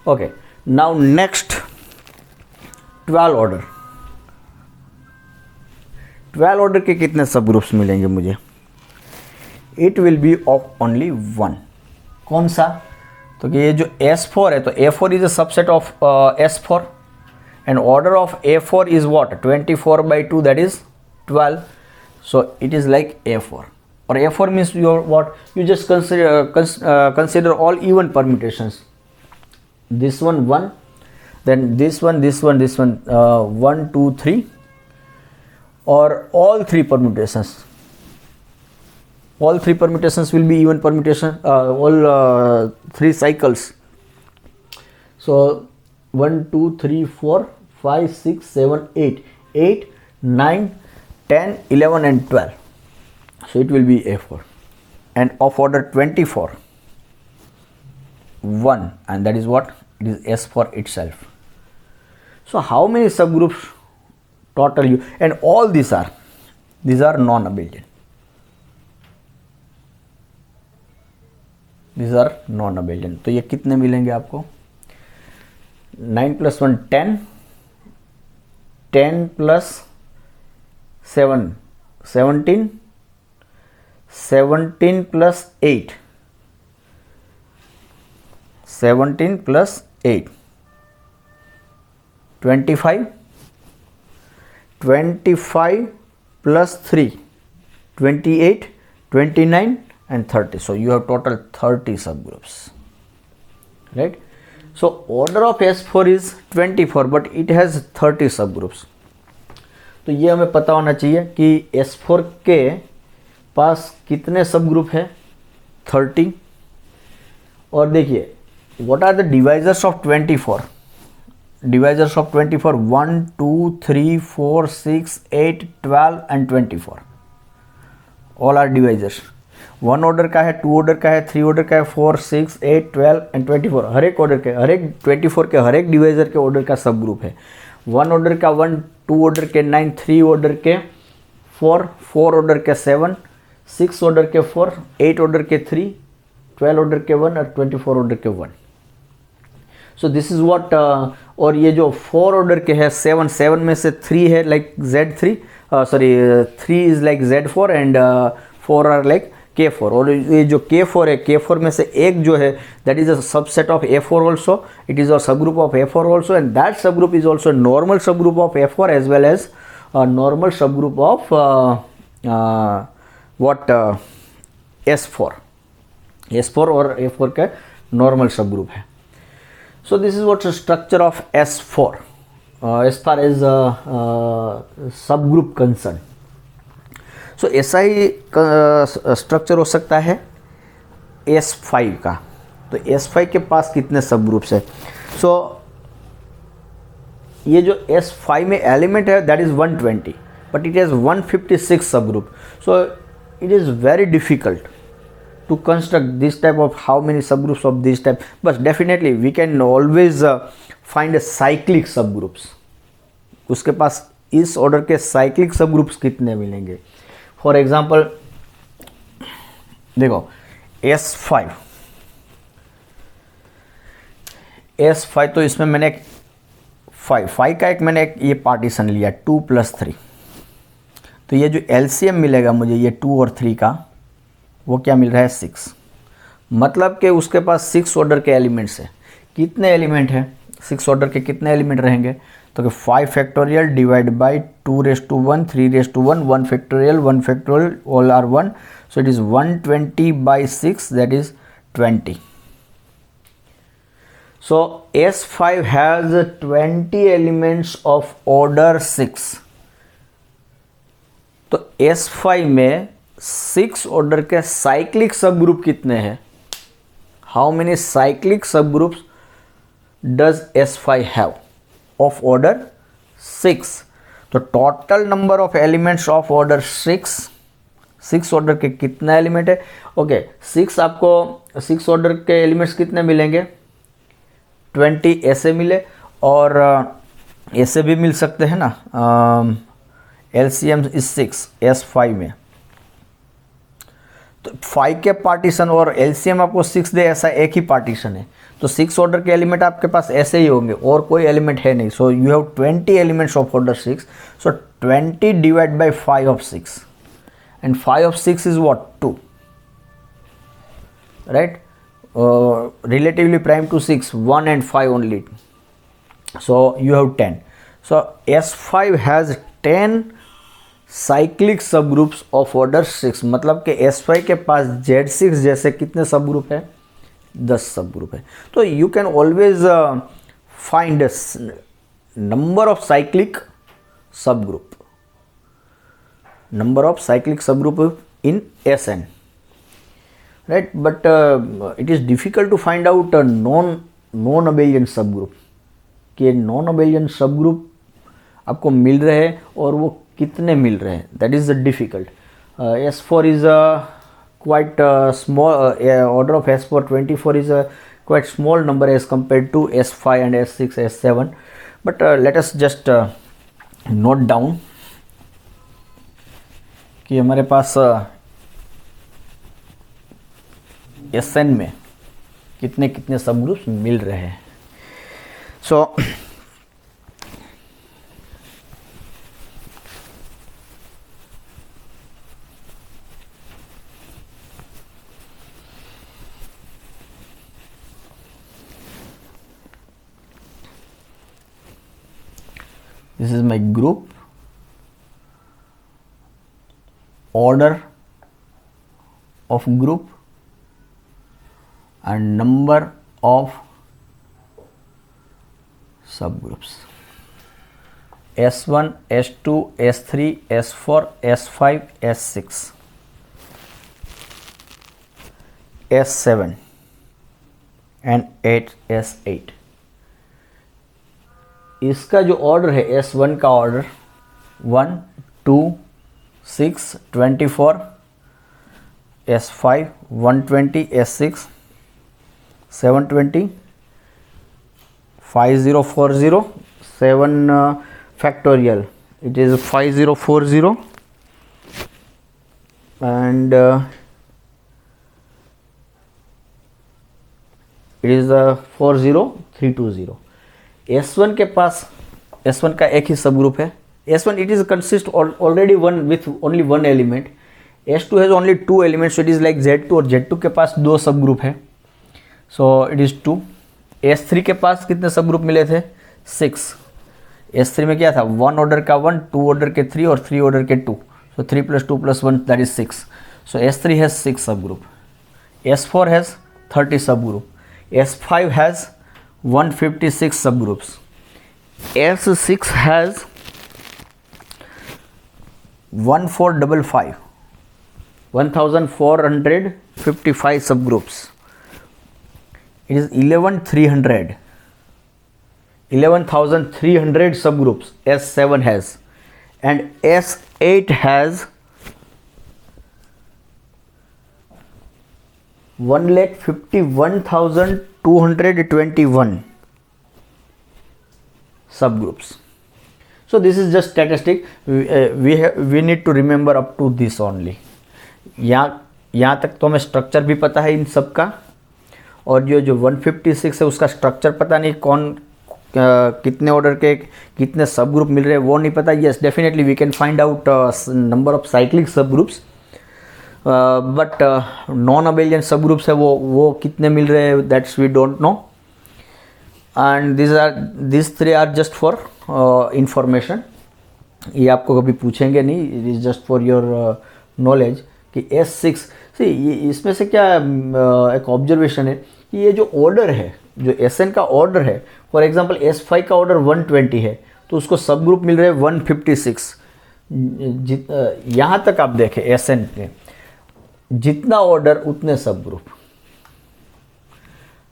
Okay, now next 12 order. 12 order के कितने सब ग्रुप्स मिलेंगे मुझे? It will be of only 1. कौन सा? तो कि ये जो S4 है तो A4 is a subset of S4 and order of A4 is what? 24/2, that is 12. So it is like A4. और A4 means your what? You just consider all even permutations. This one 1, then this one 1 2 3 और all 3 permutations. All 3 permutations will be even permutation, all 3 cycles. So 1 2 3 4 5 6 7 8, 8 9 10 11 and 12. So it will be A4 and of order 24 1, and that is what? It is S4 itself. So how many subgroups total you? And all these are non-abelian. These are non-abelian. तो ये कितने मिलेंगे आपको? 9 + 1 10, 10 + 7 17, 17 + 8, 17 + 8 25, 25 + 3 28, 29 and 30. So you have total 30 subgroups, right? So order of S4 is 24 but it has 30 subgroups. तो ये हमें पता होना चाहिए कि S4 के पास कितने सबग्रुप है? 30. और देखिए what are the divisors of 24? Divisors of 24 1 2 3 4 6 8 12 and 24. All are divisors. 1 order का है, 2 ऑर्डर का है, 3 ऑर्डर का है, 4, 6, 8, 12 एंड 24, हर एक ऑर्डर के, हर एक 24 के हर एक डिवाइजर के ऑर्डर का सब ग्रुप है। 1 ऑर्डर का 1, 2 ऑर्डर के 9, 3 ऑर्डर के 4, 4 ऑर्डर के 7, 6 ऑर्डर के 4, 8 ऑर्डर के 3, 12 ऑर्डर के 1 और 24 ऑर्डर के 1। सो दिस इज व्हाट। और ये जो 4 ऑर्डर के है 7 में से 3 है like Z3, sorry 3 is like Z4 and 4 are like K4। और ये जो K4 है, K4 में से एक जो है that is a subset of A4 also, it is a सब group of A4 also and that सब ग्रुप इज ऑल्सो नॉर्मल सब group of A4 as well as normal सब ग्रुप ऑफ व्हाट S4 और A4 का नॉर्मल सब ग्रुप है। So this is what's the structure of S4 as far as subgroup concerned. So ऐसा ही स्ट्रक्चर हो सकता है S5 का। तो S5 के पास कितने सब ग्रुप्स है? सो ये जो S5 में एलिमेंट है that is 120, but it has 156 सब group. So it is very difficult to construct this type of how many subgroups of this type, but definitely we can always find a cyclic subgroups। उसके पास इस ऑर्डर के cyclic subgroups कितने मिलेंगे? फॉर एग्जाम्पल देखो S5 तो इसमें मैंने एक 5 का एक मैंने एक ये पार्टीशन लिया 2 + 3। तो ये जो LCM मिलेगा मुझे ये 2 और 3 का, वो क्या मिल रहा है 6। मतलब कि उसके पास 6 ऑर्डर के एलिमेंट्स है। कितने एलिमेंट हैं? 6 ऑर्डर के कितने एलिमेंट रहेंगे? तो कि 5 factorial divide by 2⁻1, 3⁻1, 1 factorial all are 1, so it is 120/6 that is 20। So S5 has 20 elements of order 6। तो S5 में 6 ऑर्डर के साइक्लिक सब ग्रुप कितने हैं? हाउ मेनी साइक्लिक सब groups does S5 have of order 6? तो total number of elements of order 6 order के कितना एलिमेंट है? ओके 6 आपको 6 ऑर्डर के एलिमेंट्स कितने मिलेंगे? 20 ऐसे मिले और ऐसे भी मिल सकते हैं ना। LCM इज 6 S5 में। तो 5 के पार्टीशन और LCM आपको 6 दे, ऐसा एक ही पार्टीशन है। तो 6 ऑर्डर के एलिमेंट आपके पास ऐसे ही होंगे और कोई एलिमेंट है नहीं। So you have 20 elements of order 6। So 20 divide by 5 of 6 and 5 of 6 is what 2, right? Relatively prime to 6, 1 and 5 only. So you have 10. So S5 has 10 cyclic सब ग्रुप्स ऑफ ऑर्डर 6। मतलब कि S5 के पास Z6 जैसे कितने सब ग्रुप है? 10 सब ग्रुप है। तो you can always find number of cyclic सब ग्रुप, नंबर ऑफ साइक्लिक सब group in SN, right? But it is difficult to find out non abelian subgroup, कि नॉन अबेलियन सब ग्रुप आपको मिल रहे हैं और वो कितने मिल रहे हैं, that is difficult. S4 is quite small, order of S4 24 is a quite small number as compared to S5 and S6 S7, but let us just note down कि हमारे पास SN में कितने कितने सब ग्रुप्स मिल रहे हैं। सो this is my group, order of group and number of subgroups S1, S2, S3, S4, S5, S6, S7 and 8 S8। इसका जो ऑर्डर है S1 का order 1, 2, 6, 24, S5 120, S6 720, 5040, 7 factorial, it is 5040, and it is 40320. S1 के पास, S1 का एक ही सब ग्रुप है. S1 it is consist already one with only one element. S2 has only two elements, so it is like Z2, और Z2 के पास दो सब ग्रुप है, so it is 2. S3 के पास कितने सब ग्रुप मिले थे? 6. S3 में क्या था? 1 ऑर्डर का 1, 2 ऑर्डर के 3 और 3 ऑर्डर के 2, so 3 plus 2 plus 1 that is 6. So S3 has 6 subgroup. S4 has 30 subgroup. S5 has 156 subgroups. S6 has 1455, 1455 subgroups. It is 11300, 11300 subgroups S7 has, and S8 has 1,51,221 subgroups. So this is just statistic. We need to remember up to this only. यहाँ तक तो हमें स्ट्रक्चर भी पता है इन सब का, और जो 156 है उसका स्ट्रक्चर पता नहीं, कौन कितने ऑर्डर के कितने सब ग्रुप मिल रहे हैं वो नहीं पता. Yes, definitely we can find out number of cyclic सब groups, but non abelian subgroups है वो कितने मिल रहे हैं, that's we don't know. And this three are just for information. ये आपको कभी पूछेंगे नहीं, it is just for your knowledge कि S6 सी इसमें से क्या एक ऑब्जर्वेशन है कि ये जो ऑर्डर है, जो SN का ऑर्डर है, फॉर एग्जांपल S5 का ऑर्डर 120 है तो उसको सब ग्रुप मिल रहे हैं 156. यहाँ तक आप देखें SN के जितना ऑर्डर उतने सब ग्रुप.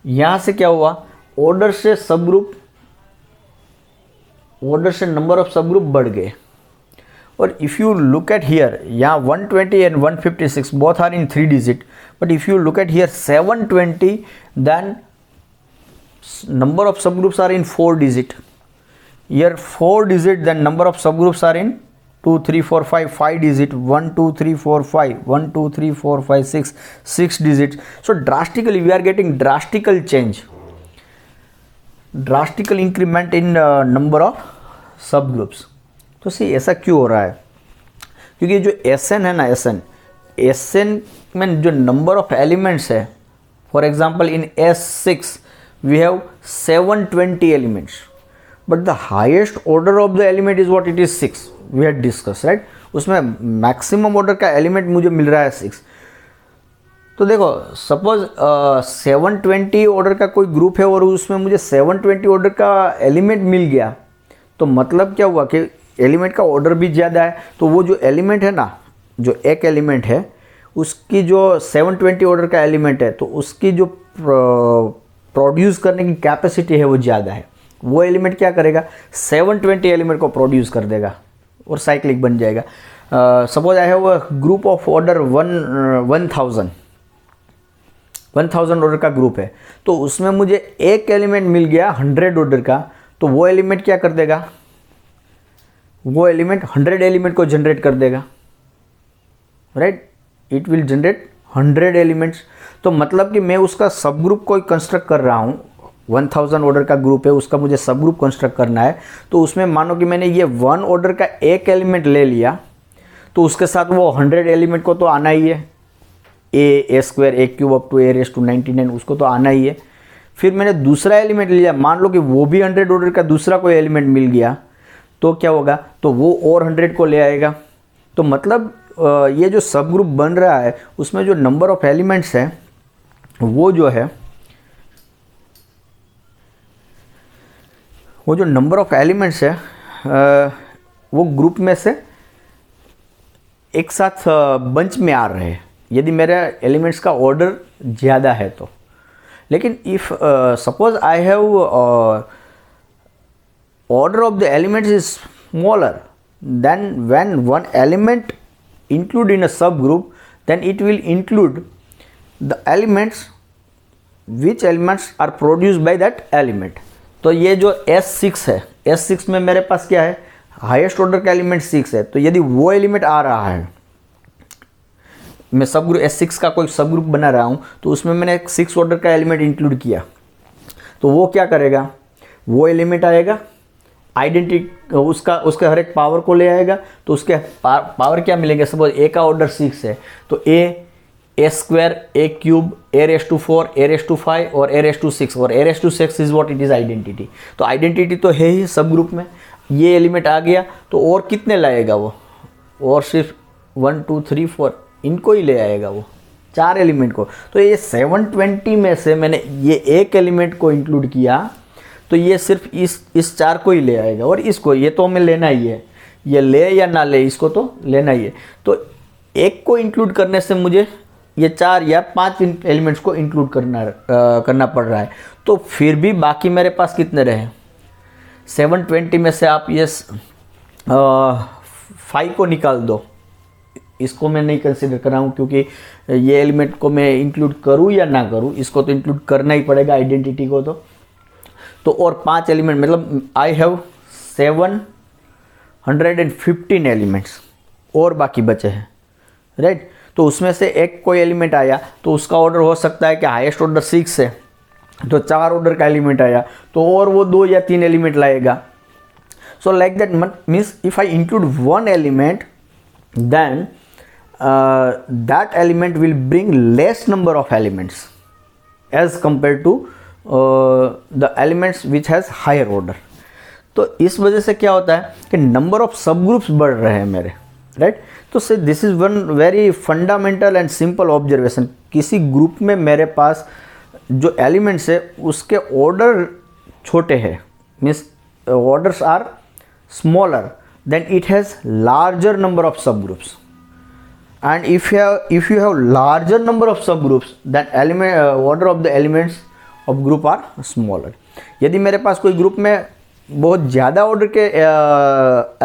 यहाँ से क्या हुआ, ऑर्डर से सब ग्रुप, ऑर्डर से नंबर ऑफ सब ग्रुप बढ़ गए. और if you look at here, यहाँ 120 and 156 both are in 3 digit, but if you look at here 720 then number of subgroups are in 4 digit. Here 4 digit, then number of subgroups are in 2 3 4 5 digit. 1 2 3 4 5 1 2 3 4 5 6 digits. So drastically we are getting drastical change, drastical increment in number of subgroups. तो सी ऐसा क्यों हो रहा है? क्योंकि जो SN है ना, SN में जो नंबर ऑफ एलिमेंट्स है, for example in S6 we have 720 elements, but the highest order of the element is what? It is 6. We had discussed, right? उसमें मैक्सिमम ऑर्डर का एलिमेंट मुझे मिल रहा है 6. तो देखो सपोज 720 ऑर्डर का कोई ग्रुप है और उसमें मुझे 720 ऑर्डर का एलिमेंट मिल गया, तो मतलब क्या हुआ कि एलिमेंट का ऑर्डर भी ज़्यादा है. तो वो जो एलिमेंट है ना, जो एक एलिमेंट है उसकी जो 720 ऑर्डर का एलिमेंट है, तो उसकी जो प्रोड्यूस करने की कैपेसिटी है वो ज़्यादा है. वो एलिमेंट क्या करेगा, 720 एलिमेंट को प्रोड्यूस कर देगा और साइक्लिक बन जाएगा. Suppose I have a group of order 1000 order का ग्रुप है, तो उसमें मुझे एक एलिमेंट मिल गया 100 ऑर्डर का, तो वो एलिमेंट क्या कर देगा, वो एलिमेंट 100 एलिमेंट को जनरेट कर देगा, right? It will generate 100 elements. तो मतलब कि मैं उसका सब ग्रुप कोई कंस्ट्रक्ट कर रहा हूँ, 1000 ऑर्डर का ग्रुप है, उसका मुझे सब ग्रुप कंस्ट्रक्ट करना है. तो उसमें मानो कि मैंने ये 1 ऑर्डर का एक एलिमेंट ले लिया, तो उसके साथ वो 100 एलिमेंट को तो आना ही है, a square a cube up to a⁻99 उसको तो आना ही है. फिर मैंने दूसरा एलिमेंट लिया, मान लो कि वो भी 100 ऑर्डर का दूसरा कोई एलिमेंट मिल गया, तो क्या होगा, तो वो और 100 को ले आएगा. तो मतलब ये जो सब ग्रुप बन रहा है उसमें जो नंबर ऑफ एलिमेंट्स है वो जो है, वो जो नंबर ऑफ एलिमेंट्स है वो ग्रुप में से एक साथ बंच में आ रहे हैं यदि मेरे एलिमेंट्स का ऑर्डर ज़्यादा है तो. लेकिन if suppose I have order of the elements is smaller, then when one element included in a subgroup, then it will include the elements which elements are produced by that element. तो ये जो S6 है, S6 में मेरे पास क्या है, हाईएस्ट ऑर्डर का एलिमेंट 6 है, तो यदि वो एलिमेंट आ रहा है, मैं सब ग्रुप S6 का कोई सब ग्रुप बना रहा हूँ, तो उसमें मैंने एक 6 ऑर्डर का एलिमेंट इंक्लूड किया, तो वो क्या करेगा, वो एलिमेंट आएगा, आइडेंटिटी उसके हर एक पावर को ले आएगा, तो उसके पावर क्या मिलेंगे, सपोज ए का ऑर्डर 6 है, तो a square, a cube, a raise to 4, a raise to 5 और ए रेस टू 6, और a raise to 6 is what it is identity. तो आइडेंटिटी तो है ही सब ग्रुप में, ये एलिमेंट आ गया, तो और कितने लाएगा वो, और सिर्फ 1 2 3 4 इनको ही ले आएगा वो 4 एलिमेंट को। तो ये 720 में से मैंने ये एक एलिमेंट को इंक्लूड किया, तो ये सिर्फ इस 4 को ही ले आएगा, और इसको ये तो हमें लेना ही है, ये ले या ना ले इसको तो लेना ही है। तो एक को इंक्लूड करने से मुझे ये 4 या 5 एलिमेंट्स को इंक्लूड करना पड़ रहा है। तो फिर भी बाकी मेरे पास कितने रहे, 720 में से आप ये 5 को निकाल दो, इसको मैं नहीं कंसिडर कर रहा हूँ, क्योंकि ये एलिमेंट को मैं इंक्लूड करूँ या ना करूँ, इसको तो इंक्लूड करना ही पड़ेगा आइडेंटिटी को। तो और 5 एलिमेंट, मतलब आई हैव 715 एलिमेंट्स और बाकी बचे हैं, राइट। तो उसमें से एक कोई एलिमेंट आया, तो उसका ऑर्डर हो सकता है कि हाईएस्ट ऑर्डर 6 है, तो 4 ऑर्डर का एलिमेंट आया, तो और वो 2 या 3 एलिमेंट लाएगा। So like that means if I include 1 element, then that element will bring less number of elements as compared to the elements which has higher order. तो इस वजह से क्या होता है कि नंबर ऑफ सब ग्रुप्स बढ़ रहे हैं मेरे, राइट। तो से this is one very fundamental and simple observation. किसी ग्रुप में मेरे पास जो एलिमेंट्स है उसके ऑर्डर छोटे हैं, means orders are smaller, then it has larger number of subgroups, and if you have larger number of subgroups, then order of the elements of group are smaller. यदि मेरे पास कोई ग्रुप में बहुत ज़्यादा ऑर्डर के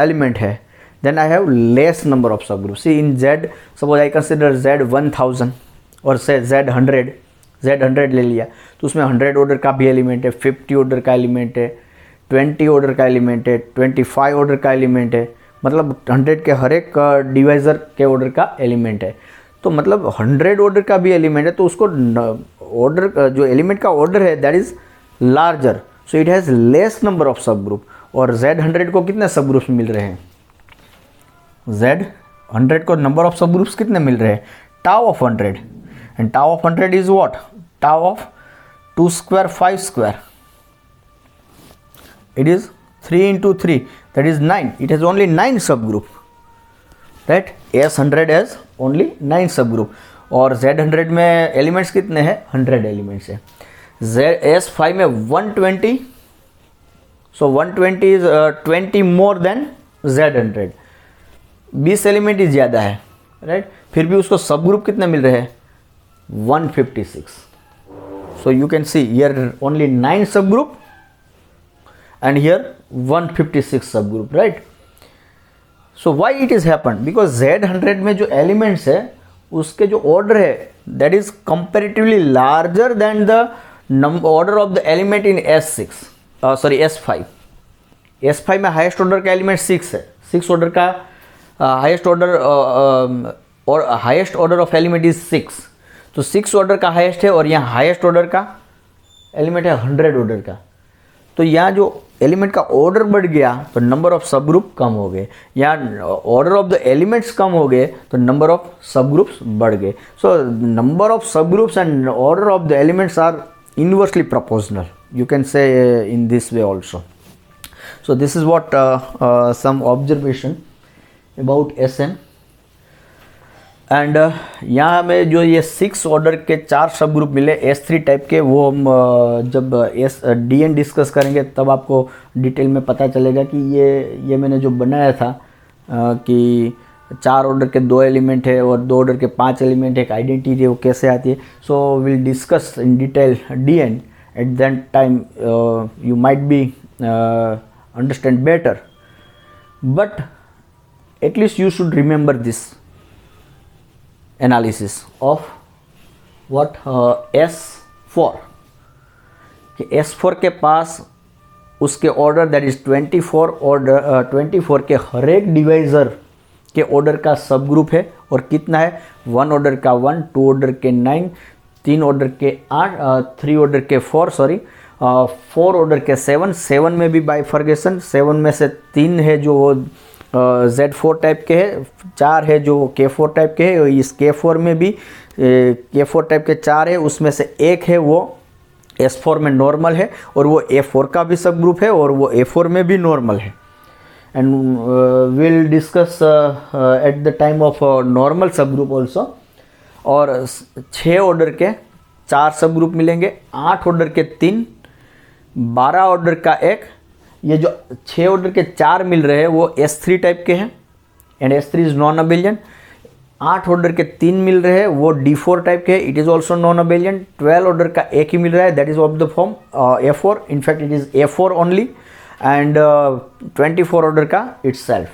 एलिमेंट है, then I have less number of subgroups. See in Z, suppose I consider Z 1000 और से Z100 ले लिया, तो उसमें 100 ऑर्डर का भी एलिमेंट है, 50 ऑर्डर का एलिमेंट है, 20 ऑर्डर का एलिमेंट है, 25 ऑर्डर का एलिमेंट है, मतलब 100 के हर एक डिवाइज़र के ऑर्डर का एलिमेंट है। तो मतलब 100 ऑर्डर का भी एलिमेंट है, तो उसको ऑर्डर जो एलिमेंट का ऑर्डर है that is larger, so it has less number of सब ग्रुप। और Z100 को कितने सब ग्रुप्स मिल रहे हैं, Z100 को नंबर ऑफ सब ग्रुप्स कितने मिल रहे हैं, tau of 100, and tau of 100 is what, tau of 2 square 5 square, it is 3 into 3, that is 9. It has only 9 subgroup, right? S100 has only 9 subgroup, और Z100 में एलिमेंट्स कितने हैं, 100 एलिमेंट्स है। S5 में 120, so 120 is 20 more than Z100, 20 element ही ज़्यादा है, राइट। फिर भी उसको सब ग्रुप कितने मिल रहे हैं, 156. So you can see here only 9 subgroup and here 156 subgroup, right? So why it is happened? Because Z100 में जो elements है उसके जो order है that is comparatively larger than the order of the element in S5. S5 में highest order का element 6 है, 6 order का highest order और highest order of element is 6, तो 6 order का highest है, और यहाँ highest order का element है 100 order का। तो यहाँ जो एलिमेंट का ऑर्डर बढ़ गया तो नंबर ऑफ सब ग्रुप कम हो गए, यहाँ ऑर्डर ऑफ द एलिमेंट्स कम हो गए तो नंबर ऑफ सब ग्रुप्स बढ़ गए। So number of subgroups and order of the elements are inversely proportional, you can say in this way also. So this is what some observation about SN। एंड यहाँ हमें जो ये 6 ऑर्डर के 4 सब ग्रुप मिले S3 टाइप के, वो हम जब DN डिस्कस करेंगे तब आपको डिटेल में पता चलेगा कि ये मैंने जो बनाया था कि 4 ऑर्डर के 2 एलिमेंट है और 2 ऑर्डर के 5 एलिमेंट है, एक आइडेंटिटी है, वो कैसे आती है। So will discuss in detail DN at that time, you might be understand better, but at least you should remember this analysis of what S4 कि S4 के पास उसके ऑर्डर दैट इज 24 ऑर्डर 24 के हर एक डिवाइज़र के ऑर्डर का सब ग्रुप है और कितना है 1 ऑर्डर का 1, 2 ऑर्डर के 9, 3 ऑर्डर के 8, 3 ऑर्डर के 4 सॉरी 4 ऑर्डर के 7, 7 में भी बाइफर्गेशन, 7 में से 3 है जो वो Z4 टाइप के है, 4 है जो K4 टाइप के है, इस K4 में भी K4 टाइप के 4 है, उसमें से एक है वो S4 में नॉर्मल है और वो A4 का भी सब ग्रुप है और वो A4 में भी नॉर्मल है। And will discuss at the time of normal सब ग्रुप ऑल्सो। और 6 ऑर्डर के 4 सब ग्रुप मिलेंगे, 8 ऑर्डर के 3, 12 ऑर्डर का 1, ये जो 6 ऑर्डर के 4 मिल रहे हैं वो S3 टाइप के हैं and S3 is non abelian. 8 order के 3 मिल रहे हैं वो D4 टाइप के है, it is also non abelian. 12 order का एक ही मिल रहा है that is of the form A4, in fact it is A4 only and 24 order का itself.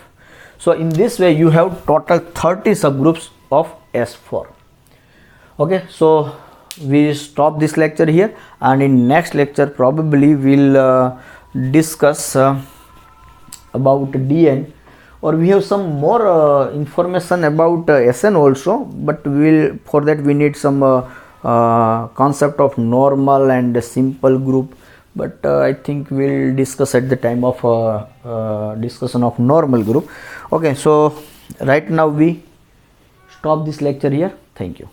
So in this way you have total 30 subgroups of S4. Okay, so we stop this lecture here and in next lecture probably we'll discuss about DN, or we have some more information about SN also, but for that we need some concept of normal and simple group, but I think we'll discuss at the time of discussion of normal group. Okay, so right now we stop this lecture here. Thank you.